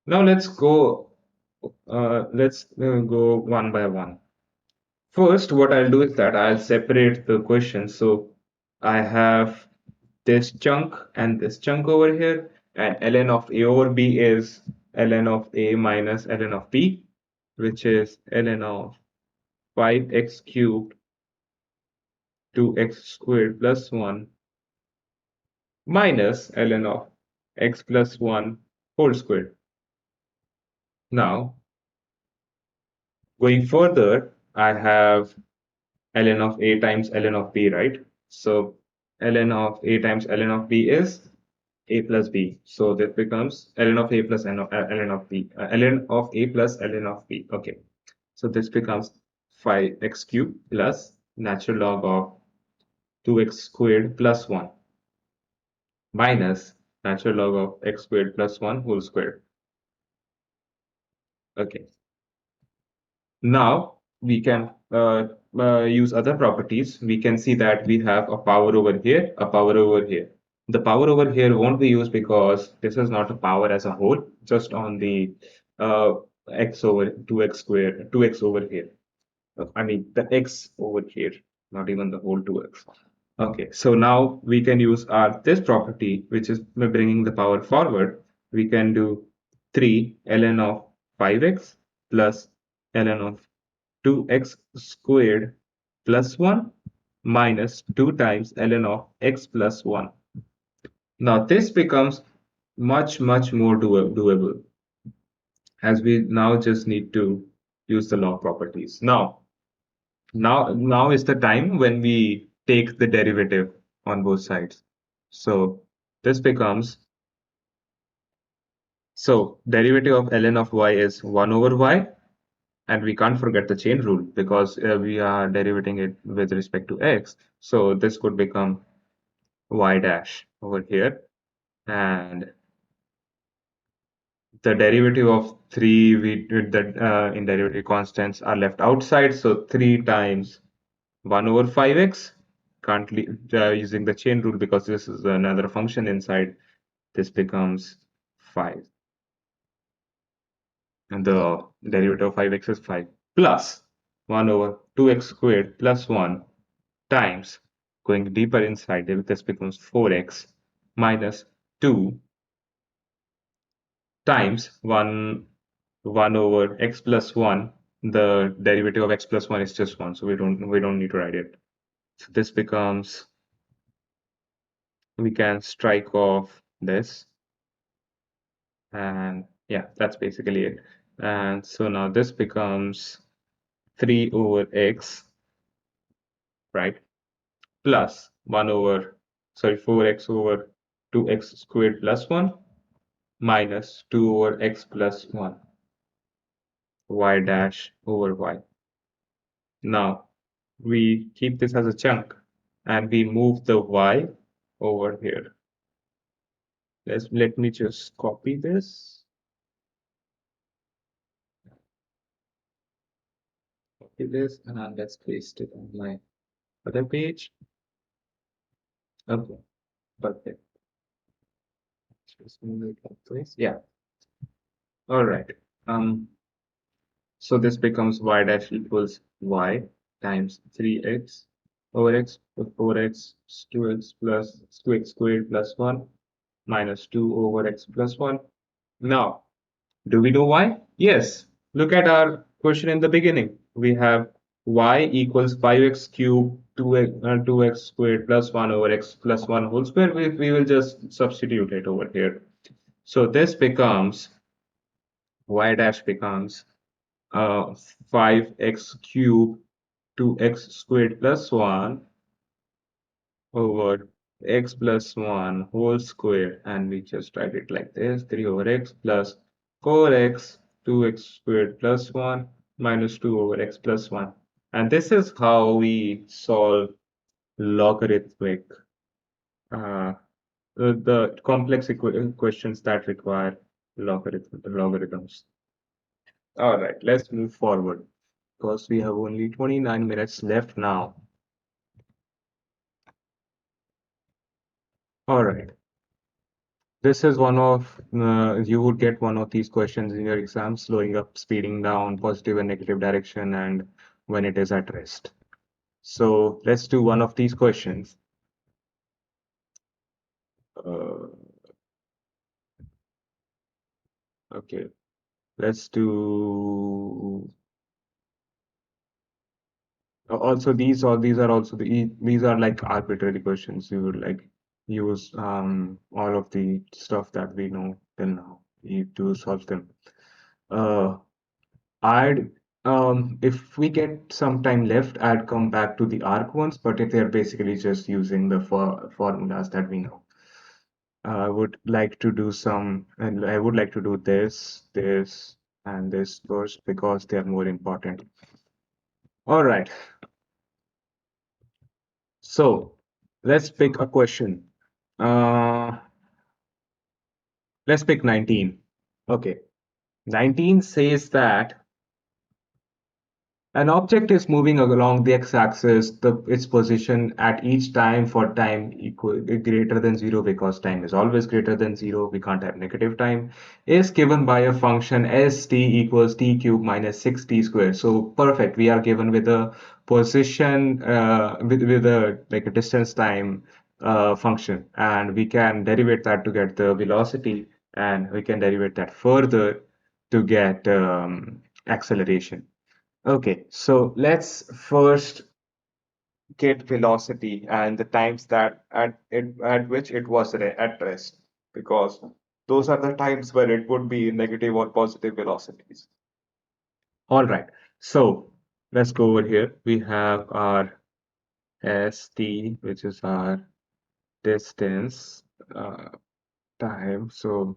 Now let's go one by one. First, what I'll do is that I'll separate the question. So I have this chunk and this chunk over here, and ln of a over b is ln of a minus ln of b, which is ln of 5x cubed 2x squared plus 1 minus ln of x plus 1 whole squared. Now, going further, I have ln of a times ln of b, right? So ln of a times ln of b is a plus b. So that becomes ln of a plus ln of b, ln of a plus ln of b. Okay. So this becomes 5x cubed plus natural log of 2x squared plus 1 minus natural log of x squared plus 1 whole squared. Okay. Now we can use other properties. We can see that we have a power over here, a power over here. The power over here won't be used because this is not a power as a whole, just on the uh, x over 2x squared, 2x over here. I mean, the x over here, not even the whole 2x. Okay, so now we can use our this property, which is bringing the power forward. We can do 3 ln of 5x plus ln of 2x squared plus 1 minus 2 times ln of x plus 1. Now this becomes much more doable, as we now just need to use the log properties. Now is the time when we take the derivative on both sides. So this becomes, so derivative of ln of y is 1 over y, and we can't forget the chain rule because we are derivating it with respect to x. So this could become y dash over here, and the derivative of 3, we did that in derivative constants are left outside. So 3 times 1 over 5x, can't using the chain rule because this is another function inside. This becomes 5, and the derivative of 5x is 5 plus 1 over 2x squared plus 1 times, going deeper inside, this becomes 4x minus 2 times 1 over x plus 1. The derivative of x plus 1 is just 1, so we don't need to write it. So this becomes, we can strike off this, and yeah, that's basically it. And so now this becomes 3 over x, right, plus 1 over, sorry, 4x over 2x squared plus 1 minus 2 over x plus 1 y dash over y. Now we keep this as a chunk and we move the y over here. Let me just copy this. Copy this and let's paste it on my other page. Okay, perfect. Just move it like this. Yeah. All right. So this becomes y dash equals y times 3x over x plus 4x 2x plus 2x squared plus 1 minus 2 over x plus 1. Now, do we know why? Yes. Look at our question in the beginning. We have y equals 5x cubed 2x squared plus 1 over x plus 1 whole square. We will just substitute it over here. So this becomes, y dash becomes 5x cubed 2x squared plus 1 over x plus 1 whole square, and we just write it like this, 3 over x plus 4x 2x squared plus 1 minus 2 over x plus 1. And this is how we solve logarithmic, the complex questions that require logarithms. All right, let's move forward because we have only 29 minutes left now. All right, this is one of you would get one of these questions in your exam: slowing up, speeding down, positive and negative direction, and when it is at rest. So let's do one of these questions. Uh, okay, let's do. Also, these are also these are like arbitrary questions. You would like use all of the stuff that we know till now to solve them. Uh, I'd if we get some time left, I'd come back to the arc ones, but if they're basically just using the formulas that we know. I would like to do some, and I would like to do this, and this first because they are more important. All right, so let's pick a question. Uh, let's pick 19. Okay, 19 says that an object is moving along the x-axis, its position at each time for time equal greater than zero, because time is always greater than zero. We can't have negative time. Is given by a function st equals t cube minus 6t squared. So perfect. We are given with a position with a like a distance time function, and we can derivate that to get the velocity, and we can derivate that further to get acceleration. Okay, so let's first get velocity and the times that at which it was at rest, because those are the times where it would be negative or positive velocities. All right, so let's go over here. We have our st, which is our distance uh, time, so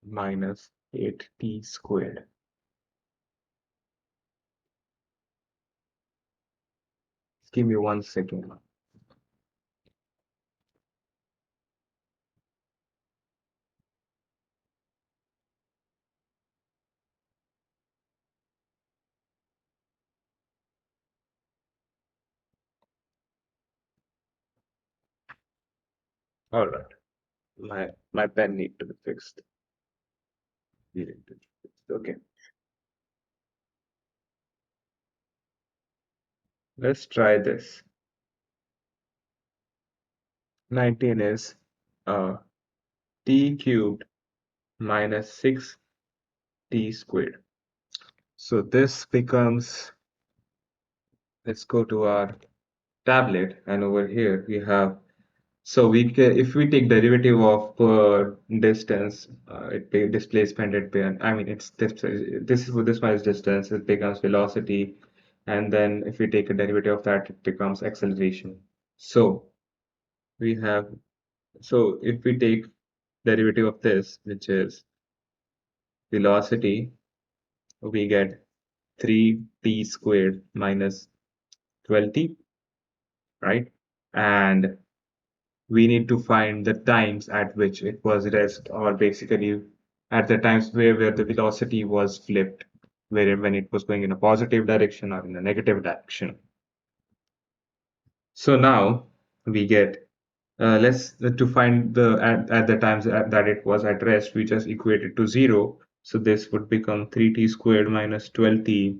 minus 8t squared. Give me 1 second. All right, my pen need to be fixed. Okay, let's try this. 19 is t cubed minus 6t squared. So this becomes, let's go to our tablet, and over here we have, so we can, if we take derivative of distance, displacement, I mean, it's this one is distance, it becomes velocity, and then if we take a derivative of that, it becomes acceleration. So we have, so if we take derivative of this, which is velocity, we get 3t squared minus 12t, right? And we need to find the times at which it was rest, or basically at the times where the velocity was flipped, where when it was going in a positive direction or in a negative direction. So now we get let's to find the at the times that it was at rest, we just equate it to zero. So this would become 3t squared minus 12t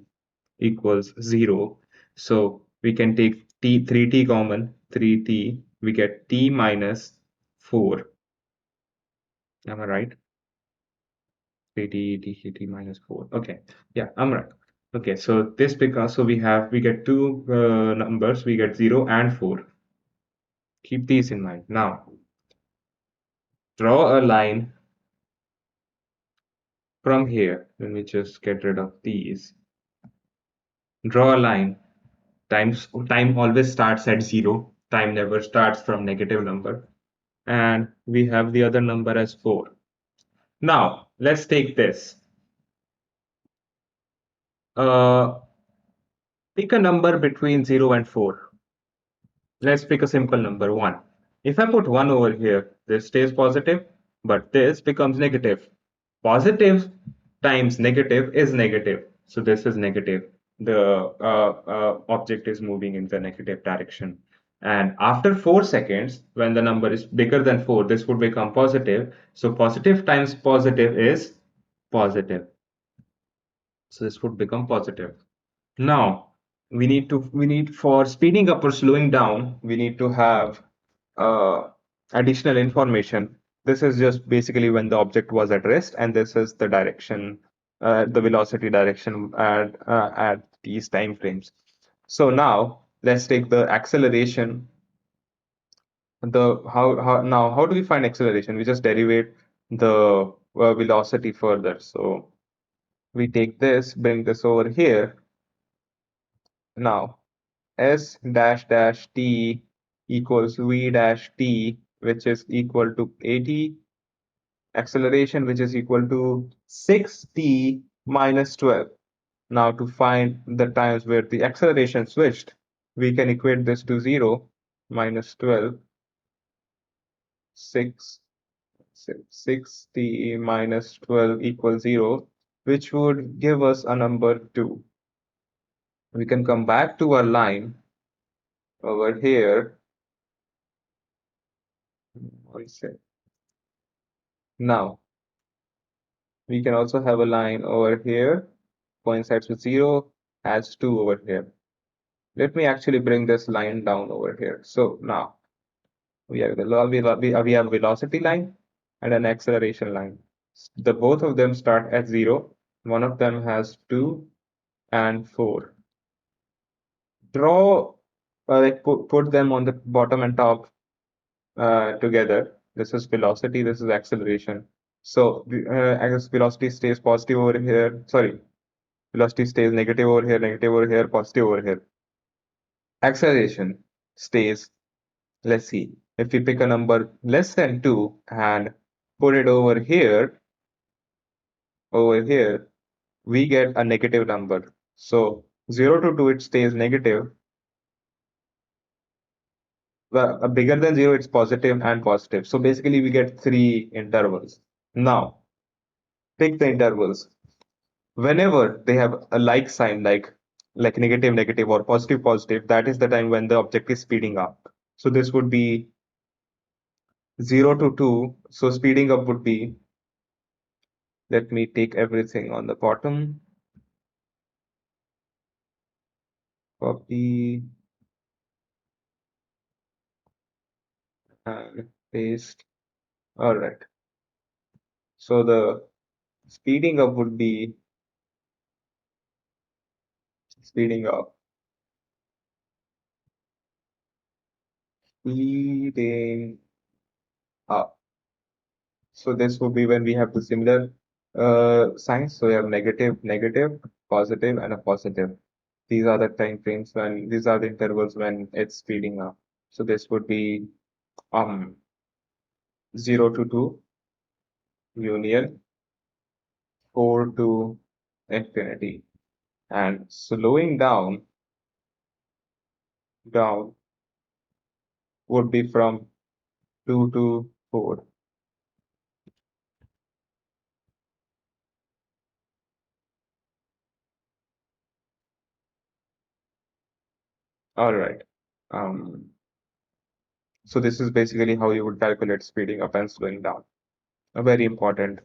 equals 0. So we can take t 3t common, 3t, we get t minus 4. Am I right? 3t, t minus 4. Okay. Yeah, I'm right. Okay, so this because so we get two numbers, we get 0 and 4. Keep these in mind. Now, draw a line from here. Let me just get rid of these. Draw a line. Time always starts at 0. Time never starts from negative number. And we have the other number as 4. Now, let's take this. Uh, Pick a number between 0 and 4. Let's pick a simple number, 1. If I put 1 over here, this stays positive. but this becomes negative. Positive times negative is negative. So this is negative. The object is moving in the negative direction. And after 4 seconds, when the number is bigger than 4, this would become positive. So positive times positive is positive. So this would become positive. Now, we need for speeding up or slowing down, we need to have additional information. This is just basically when the object was at rest, and this is the direction, the velocity direction at these time frames. So now let's take the acceleration. The how do we find acceleration? We just derivate the velocity further. So we take this, bring this over here. Now S dash dash t equals v dash t, which is equal to 80 acceleration, which is equal to 6t minus 12. Now to find the times where the acceleration switched, we can equate this to 0 minus 12, 6, 6t minus 12 equals 0, which would give us a number 2. We can come back to our line over here. One sec. Now, we can also have a line over here, coincides with 0, adds 2 over here. Let me actually bring this line down over here. So now we have we have a velocity line and an acceleration line. The both of them start at 0. One of them has 2 and 4. Draw, like put them on the bottom and top together. This is velocity, this is acceleration. So as velocity stays positive over here, sorry, velocity stays negative over here, positive over here. Acceleration stays, let's see, if we pick a number less than 2 and put it over here, we get a negative number. So 0 to 2, it stays negative. Well, bigger than 0, it's positive and positive. So basically, we get 3 intervals. Now, pick the intervals. Whenever they have a like sign, like negative negative or positive positive, that is the time when the object is speeding up. So this would be 0 to 2. So speeding up would be, let me take everything on the bottom, copy and paste. All right. So the speeding up would be speeding up, speeding up. So this would be when we have the similar signs. So we have negative, negative, positive, and a positive. These are the time frames when these are the intervals when it's speeding up. So this would be 0 to 2, union, 4 to infinity. And slowing down would be from 2 to 4. All right. So this is basically how you would calculate speeding up and slowing down. A very important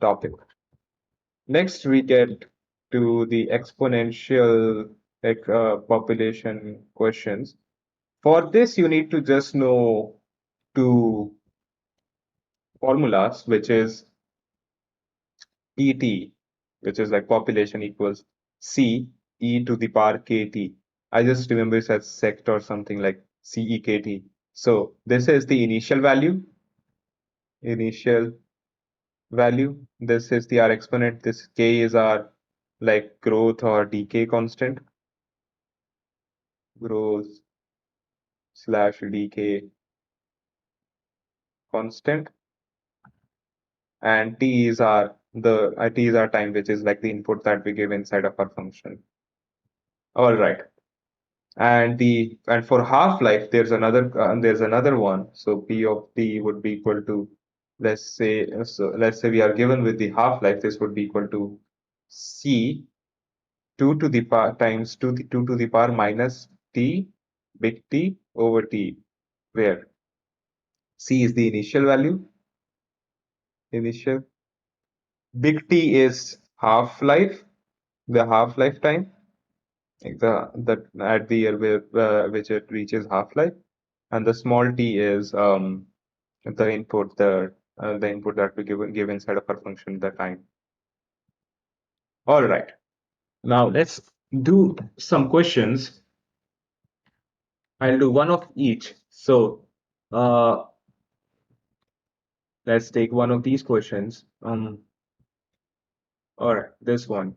topic. Next, we get to the exponential population questions. For this, you need to just know two formulas, which is ET, which is like population equals C e to the power kt. I just remember it as sect or something like CEKT. So this is the initial value. This is the R exponent. This K is our like growth or decay constant, growth slash decay constant, and T is our time, which is like the input that we give inside of our function. All right. And for half-life, there's another one. So P of T would be equal to let's say we are given with the half-life, this would be equal to C 2 to the power times 2 to the power minus T big T over T, where C is the initial value, initial big T is half-life, the half-life time, like the at the year where which it reaches half-life, and the small t is the input that we give inside of our function, the time. All right. Now let's do some questions. I'll do one of each. So uh, let's take one of these questions. All right, this one.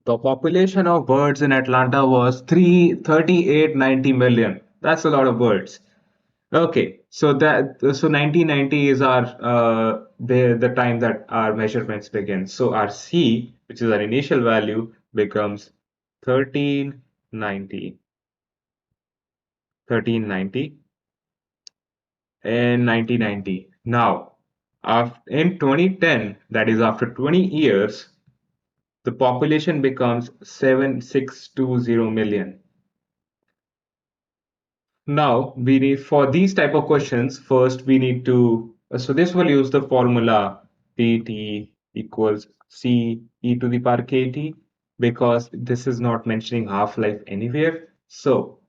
The population of birds in Atlanta was 33890 million. That's a lot of birds. Okay, so 1990 is our the time that our measurements begin. So our C, which is our initial value, becomes 1390, 1390 in 1990. Now, in 2010, that is after 20 years, the population becomes 7620 million. Now we need for these type of questions, first we need to, so this will use the formula Pt equals C e to the power kt, because this is not mentioning half-life anywhere. So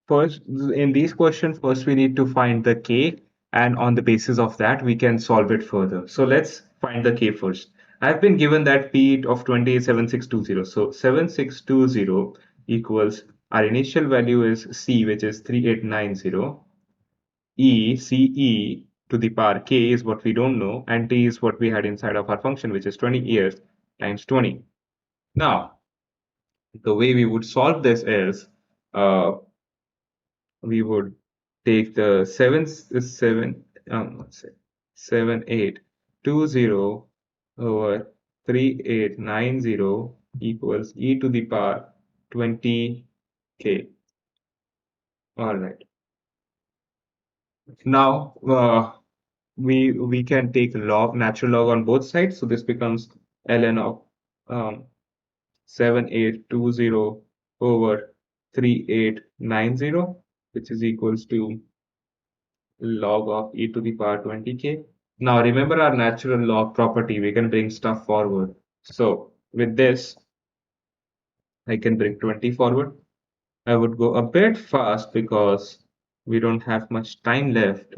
first in these questions, first we need to find the k, and on the basis of that we can solve it further. So let's find the k first. I've been given that p of 20 is 7620. So 7620 equals, our initial value is c, which is 3890. Ce to the power k is what we don't know, and t is what we had inside of our function, which is 20 years times 20. Now, the way we would solve this is, we would take the 7820 over 3890 equals e to the power 20k. All right. Now we can take log, natural log on both sides. So this becomes ln of 7820 over 3890, which is equals to log of e to the power 20k. Now remember our natural log property, we can bring stuff forward. So with this, I can bring 20 forward. I would go a bit fast because we don't have much time left.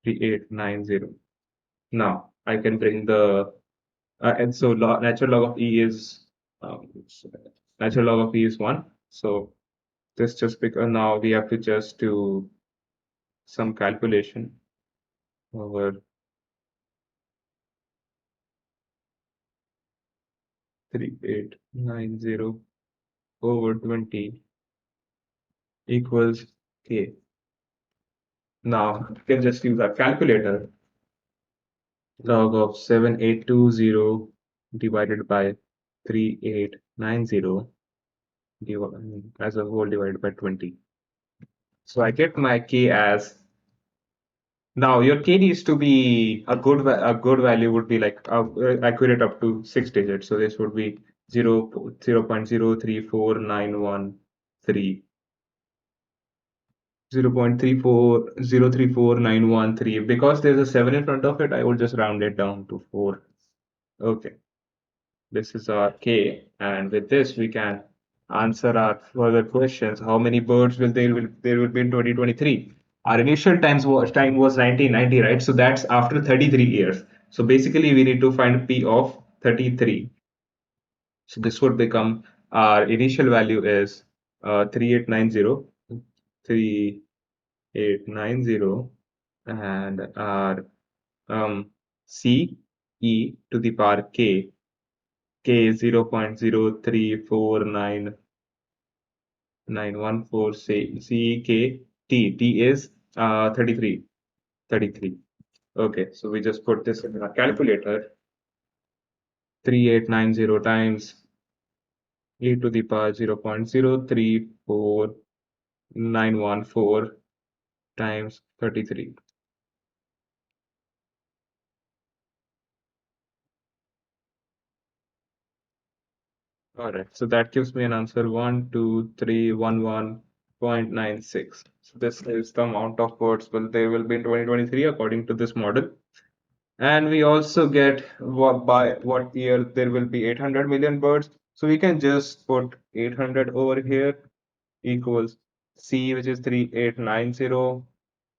3890. Now I can bring the and so natural log of e is natural log of e is 1. So this just because now we have to just do some calculation over 3890 over 20 equals k. Now you can just use our calculator. Log of 7820 divided by 3890 as a whole divided by 20. So I get my k as, now your k needs to be a good value would be like accurate up to 6 digits. So this would be 0.034913. 0.34034,913. Because there's a 7 in front of it, I will just round it down to 4. Okay, this is our K, and with this we can answer our further questions. How many birds will be in 2023? Our initial time was 1990, right? So that's after 33 years. So basically we need to find P of 33. So this would become, our initial value is 3890, 3890, and our C e to the power k, k is 0.0349914, say C k t, t is 33, 33. Okay, so we just put this in our calculator. 3890 times e to the power 0.0349914 times 33. All right, so that gives me an answer 12311.96. So this is the amount of birds will there will be in 2023 according to this model. And we also get what by what year there will be 800 million birds. So we can just put 800 over here equals C, which is 3890,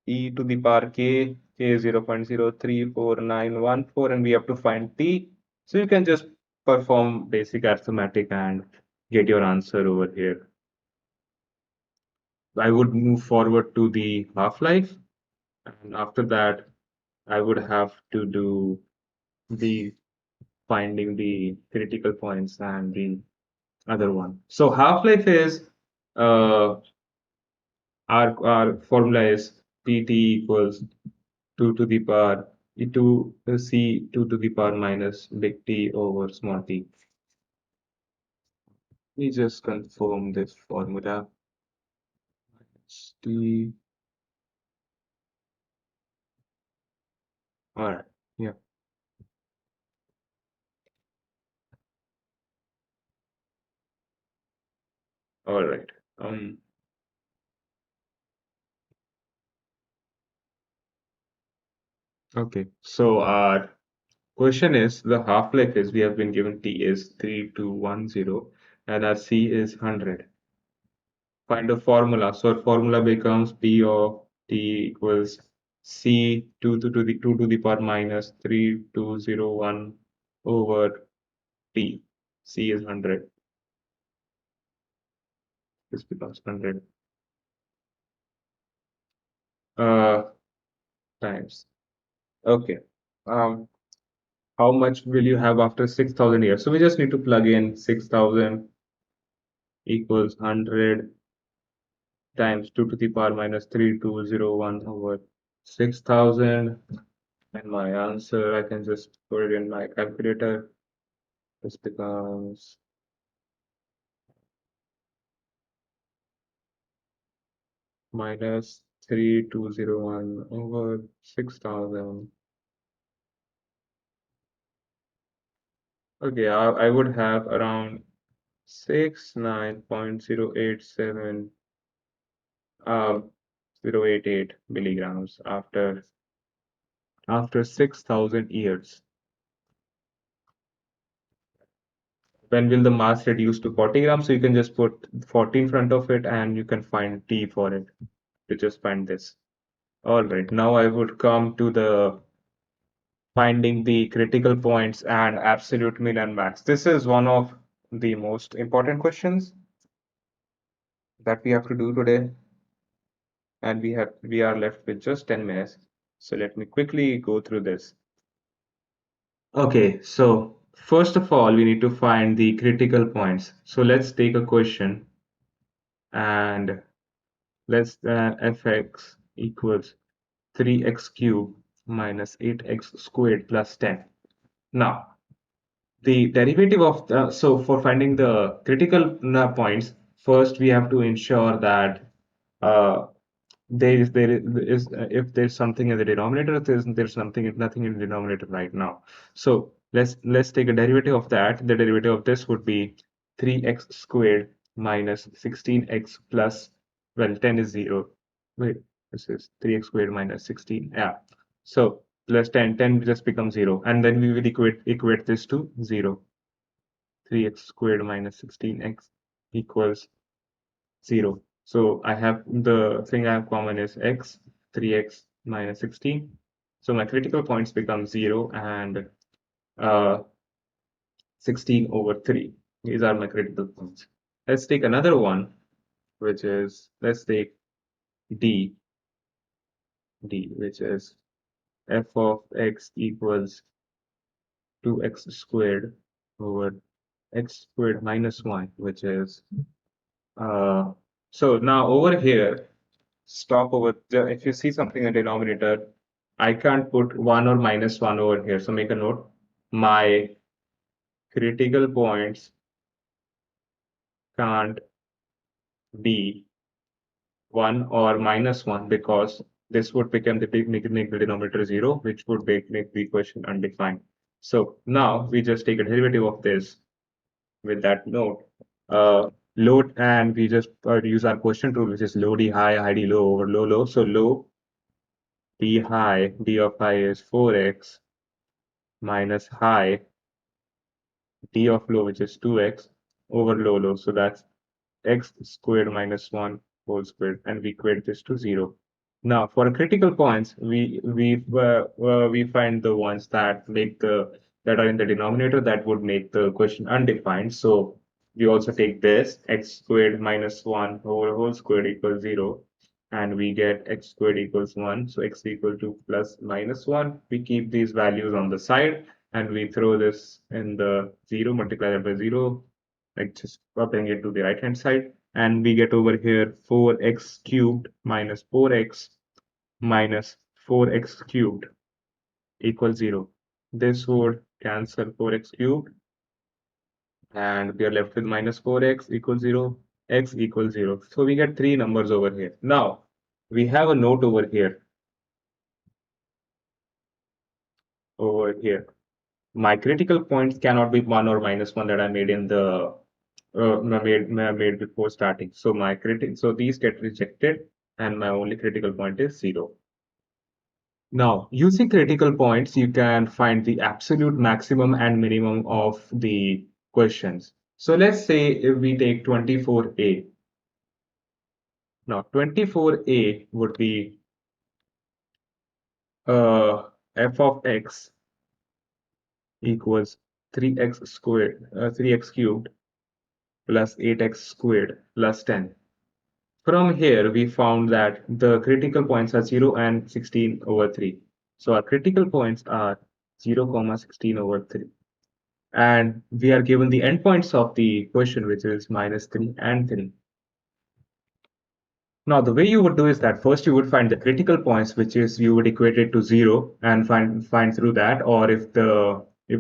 e to the power k is 0.03491, and we have to find t. So you can just perform basic arithmetic and get your answer over here. I would move forward to the half-life, and after that, I would have to do the finding the critical points and the other one. So half-life is our formula is pt equals 2 to the power e2 c 2 to the power minus big T over small t. We just confirm this formula. It's T. All right. Yeah. All right. Um. Okay. So our question is the half-life is we have been given T is 3210 and our C is 100. Find a formula. So our formula becomes P of T equals C 2 to the power minus 3201 over T. C is 100. This becomes 100 uh, times. Okay. Um, how much will you have after 6,000 years? So we just need to plug in 6,000 equals 100 times 2 to the power minus 3201 over 6,000. And my answer, I can just put it in my calculator. This becomes minus 3201 over 6,000. Okay, I would have around 69.087 088 milligrams after 6,000 years. When will the mass reduce to 40 grams? So you can just put 40 in front of it and you can find T for it to just find this. All right, now I would come to the finding the critical points and absolute min and max. This is one of the most important questions that we have to do today, and we are left with just 10 minutes. So let me quickly go through this. Okay, so first of all, we need to find the critical points. So let's take a question and let's fx equals 3x cubed minus 8x squared plus 10. Now, the derivative of so for finding the critical points, first we have to ensure that uh, there is if there's something in the denominator, there's nothing in the denominator right now. So let's take a derivative of that. The derivative of this would be 3x squared minus 16x plus, well, 10 is 0. Wait, this is 3x squared minus 16. Yeah. So plus 10, 10 just becomes 0. And then we will equate this to 0. 3x squared minus 16x equals 0. So I have the thing I have common is x, 3x minus 16. So my critical points become 0 and uh, 16 over 3. These are my critical points. Let's take another one, which is, let's take d, which is f of x equals 2x squared over x squared minus 1, which is, uh, so now over here, stop over there. If you see something in the denominator, I can't put 1 or minus 1 over here. So make a note. My critical points can't be 1 or minus 1 because This would become make the denominator 0, which would make the equation undefined. So now we just take a derivative of this with that note. Load, and we just use our quotient rule, which is low d high, high d low over low low. So low d high, d of high is 4x minus high d of low, which is 2x over low low. So that's x squared minus 1 whole squared, and we equate this to 0. Now, for critical points, we find the ones that make the that are in the denominator that would make the question undefined. So we also take this x squared minus 1 over whole squared equals 0, and we get x squared equals 1. So x equal to plus minus 1. We keep these values on the side, and we throw this in the 0, multiply that by 0, like just bring it to the right hand side, and we get over here 4x cubed minus 4x minus 4x cubed equals 0. This would cancel 4x cubed, and we are left with minus 4x equals 0, x equals 0. So we get three numbers over here. Now we have a note over here. My critical points cannot be 1 or minus 1 that I made in the made before starting. So so these get rejected, and my only critical point is 0. Now, using critical points, you can find the absolute maximum and minimum of the questions. So let's say if we take 24a. Now, 24a would be f of x equals 3x squared, 3x cubed plus 8x squared plus 10. From here, we found that the critical points are 0 and 16 over 3. So our critical points are 0, 16 over 3. And we are given the endpoints of the question, which is minus 3 and 3. Now, the way you would do is that first you would find the critical points, which is you would equate it to 0 and find through that, or if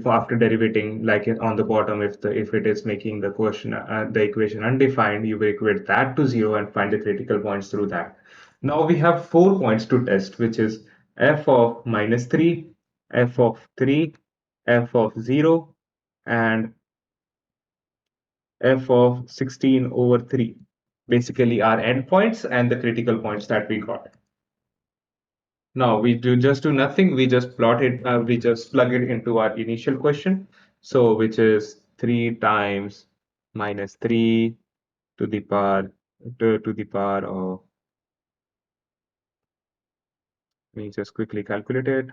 after derivating, like on the bottom, if it is making the equation undefined, you will equate that to 0 and find the critical points through that. Now we have 4 points to test, which is f of minus 3, f of 3, f of 0, and f of 16 over 3. Basically our endpoints and the critical points that we got. Now we do nothing. We just plot it. We just plug it into our initial question. So which is 3 times minus 3 to the power to the power of. We just quickly calculate it.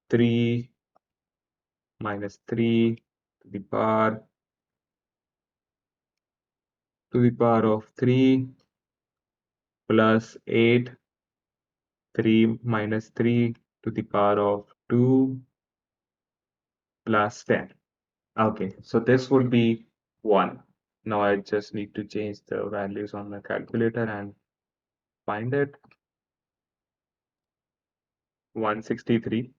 3 minus 3 to the power of 3 plus 8, 3 minus 3 to the power of 2 plus 10. Okay, so this would be 1. Now I just need to change the values on my calculator and find it. 163.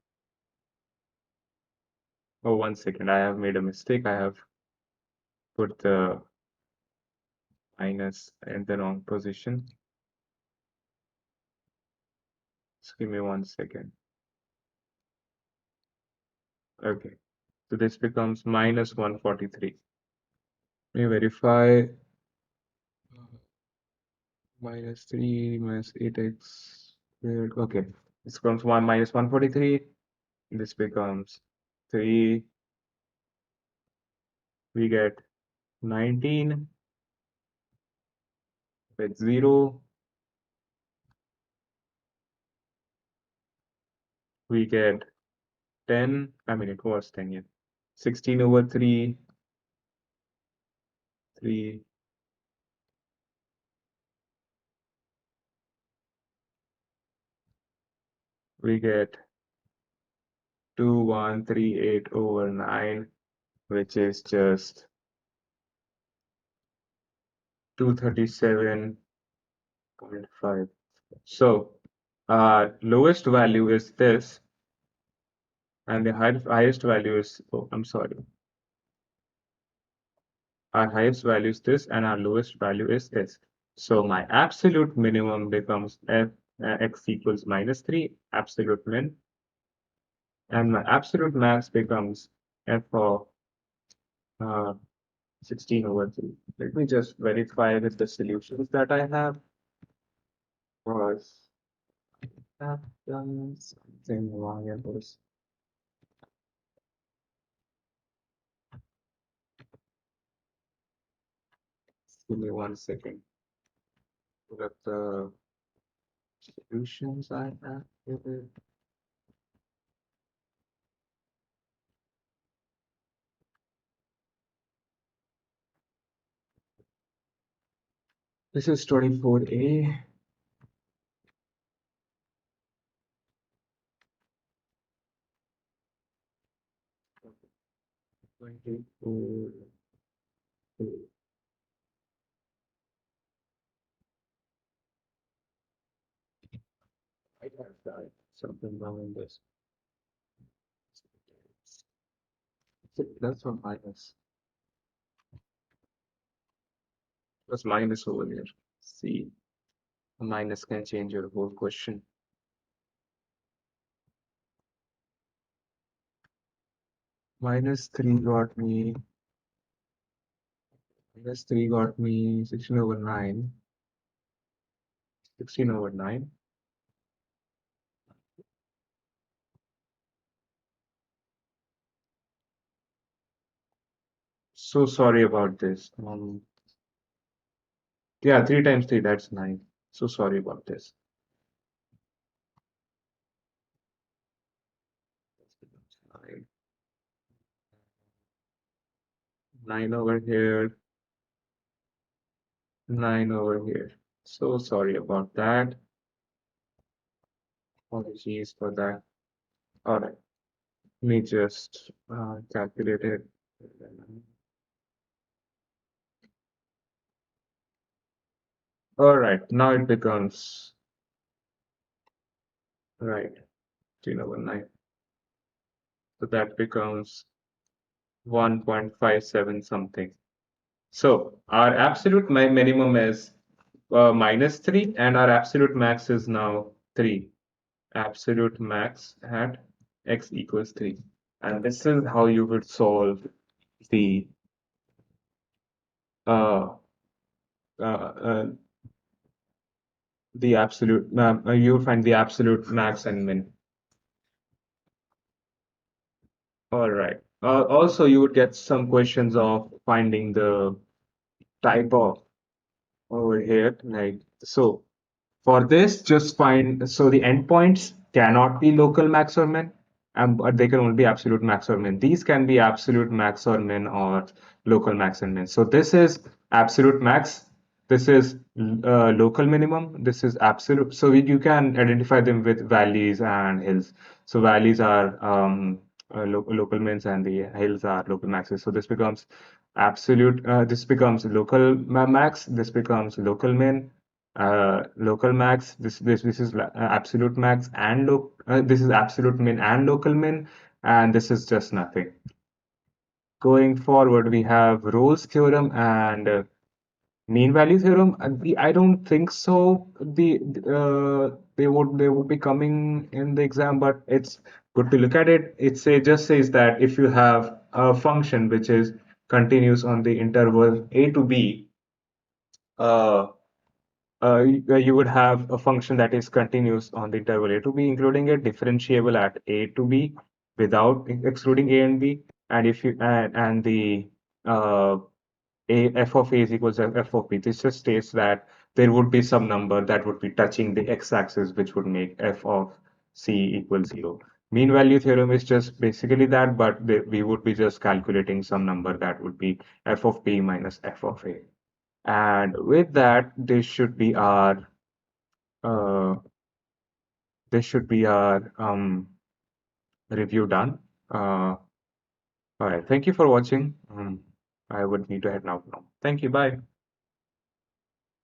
Oh, 1 second. I have made a mistake. I have put the minus in the wrong position. Just give me 1 second. Okay, so this becomes minus 143. Let me verify. Minus 3 minus 8x squared. Okay, this becomes 1 minus 143. This becomes 3. We get 19 with 0. We get 10. I mean, it was 10, yeah. 16 over 3. 3. We get 2138 over 9, which is just 237.5. So lowest value is this, and the highest value is, oh, I'm sorry. Our highest value is this, and our lowest value is this. So my absolute minimum becomes f x equals minus 3, absolute min, and my absolute max becomes f of uh, 16 over 3. Let me just verify with the solutions that I have. Was that done something wrong? It was. Give me 1 second. Look at the solutions I have here. This is 24a. 24. I have died. Something wrong in this. That's one minus. That's minus over here. See, a minus can change your whole question. Minus 3 got me. Minus 3 got me 16 over 9. 16 over 9. So sorry about this. Yeah, 3 times 3, that's 9. So sorry about this. 9. 9 over here. 9 over here. So sorry about that. Apologies for that. All right. Let me just calculate it. All right. Now it becomes, right, 3 over 9. So that becomes 1.57 something. So our absolute minimum is minus 3, and our absolute max is now 3. Absolute max at x equals 3. And this is how you would solve the uh, uh, uh, absolute, you find the absolute max and min. All right. Also, you would get some questions of finding the type of over here. Like, so for this, just find, so the endpoints cannot be local max or min, but they can only be absolute max or min. These can be absolute max or min or local max and min. So this is absolute max. This is local minimum. This is absolute. So you can identify them with valleys and hills. So valleys are local mins and the hills are local maxes. So this becomes absolute. This becomes local max. This becomes local min, local max. This is absolute max and this is absolute min and local min, and this is just nothing. Going forward, we have Rolle's theorem and mean value theorem. I don't think so. They would be coming in the exam, but it's good to look at it. Just says that if you have a function which is continuous on the interval a to b, uh, you would have a function that is continuous on the interval a to b, including a differentiable at a to b without excluding a and b. And if you and the uh, a f of a is equals to f of b. This just states that there would be some number that would be touching the x-axis, which would make f of c equal 0. Mean value theorem is just basically that, but we would be just calculating some number that would be f of b minus f of a. And with that, uh, this should be our review done. All right, thank you for watching. I would need to head out now. Thank you. Bye.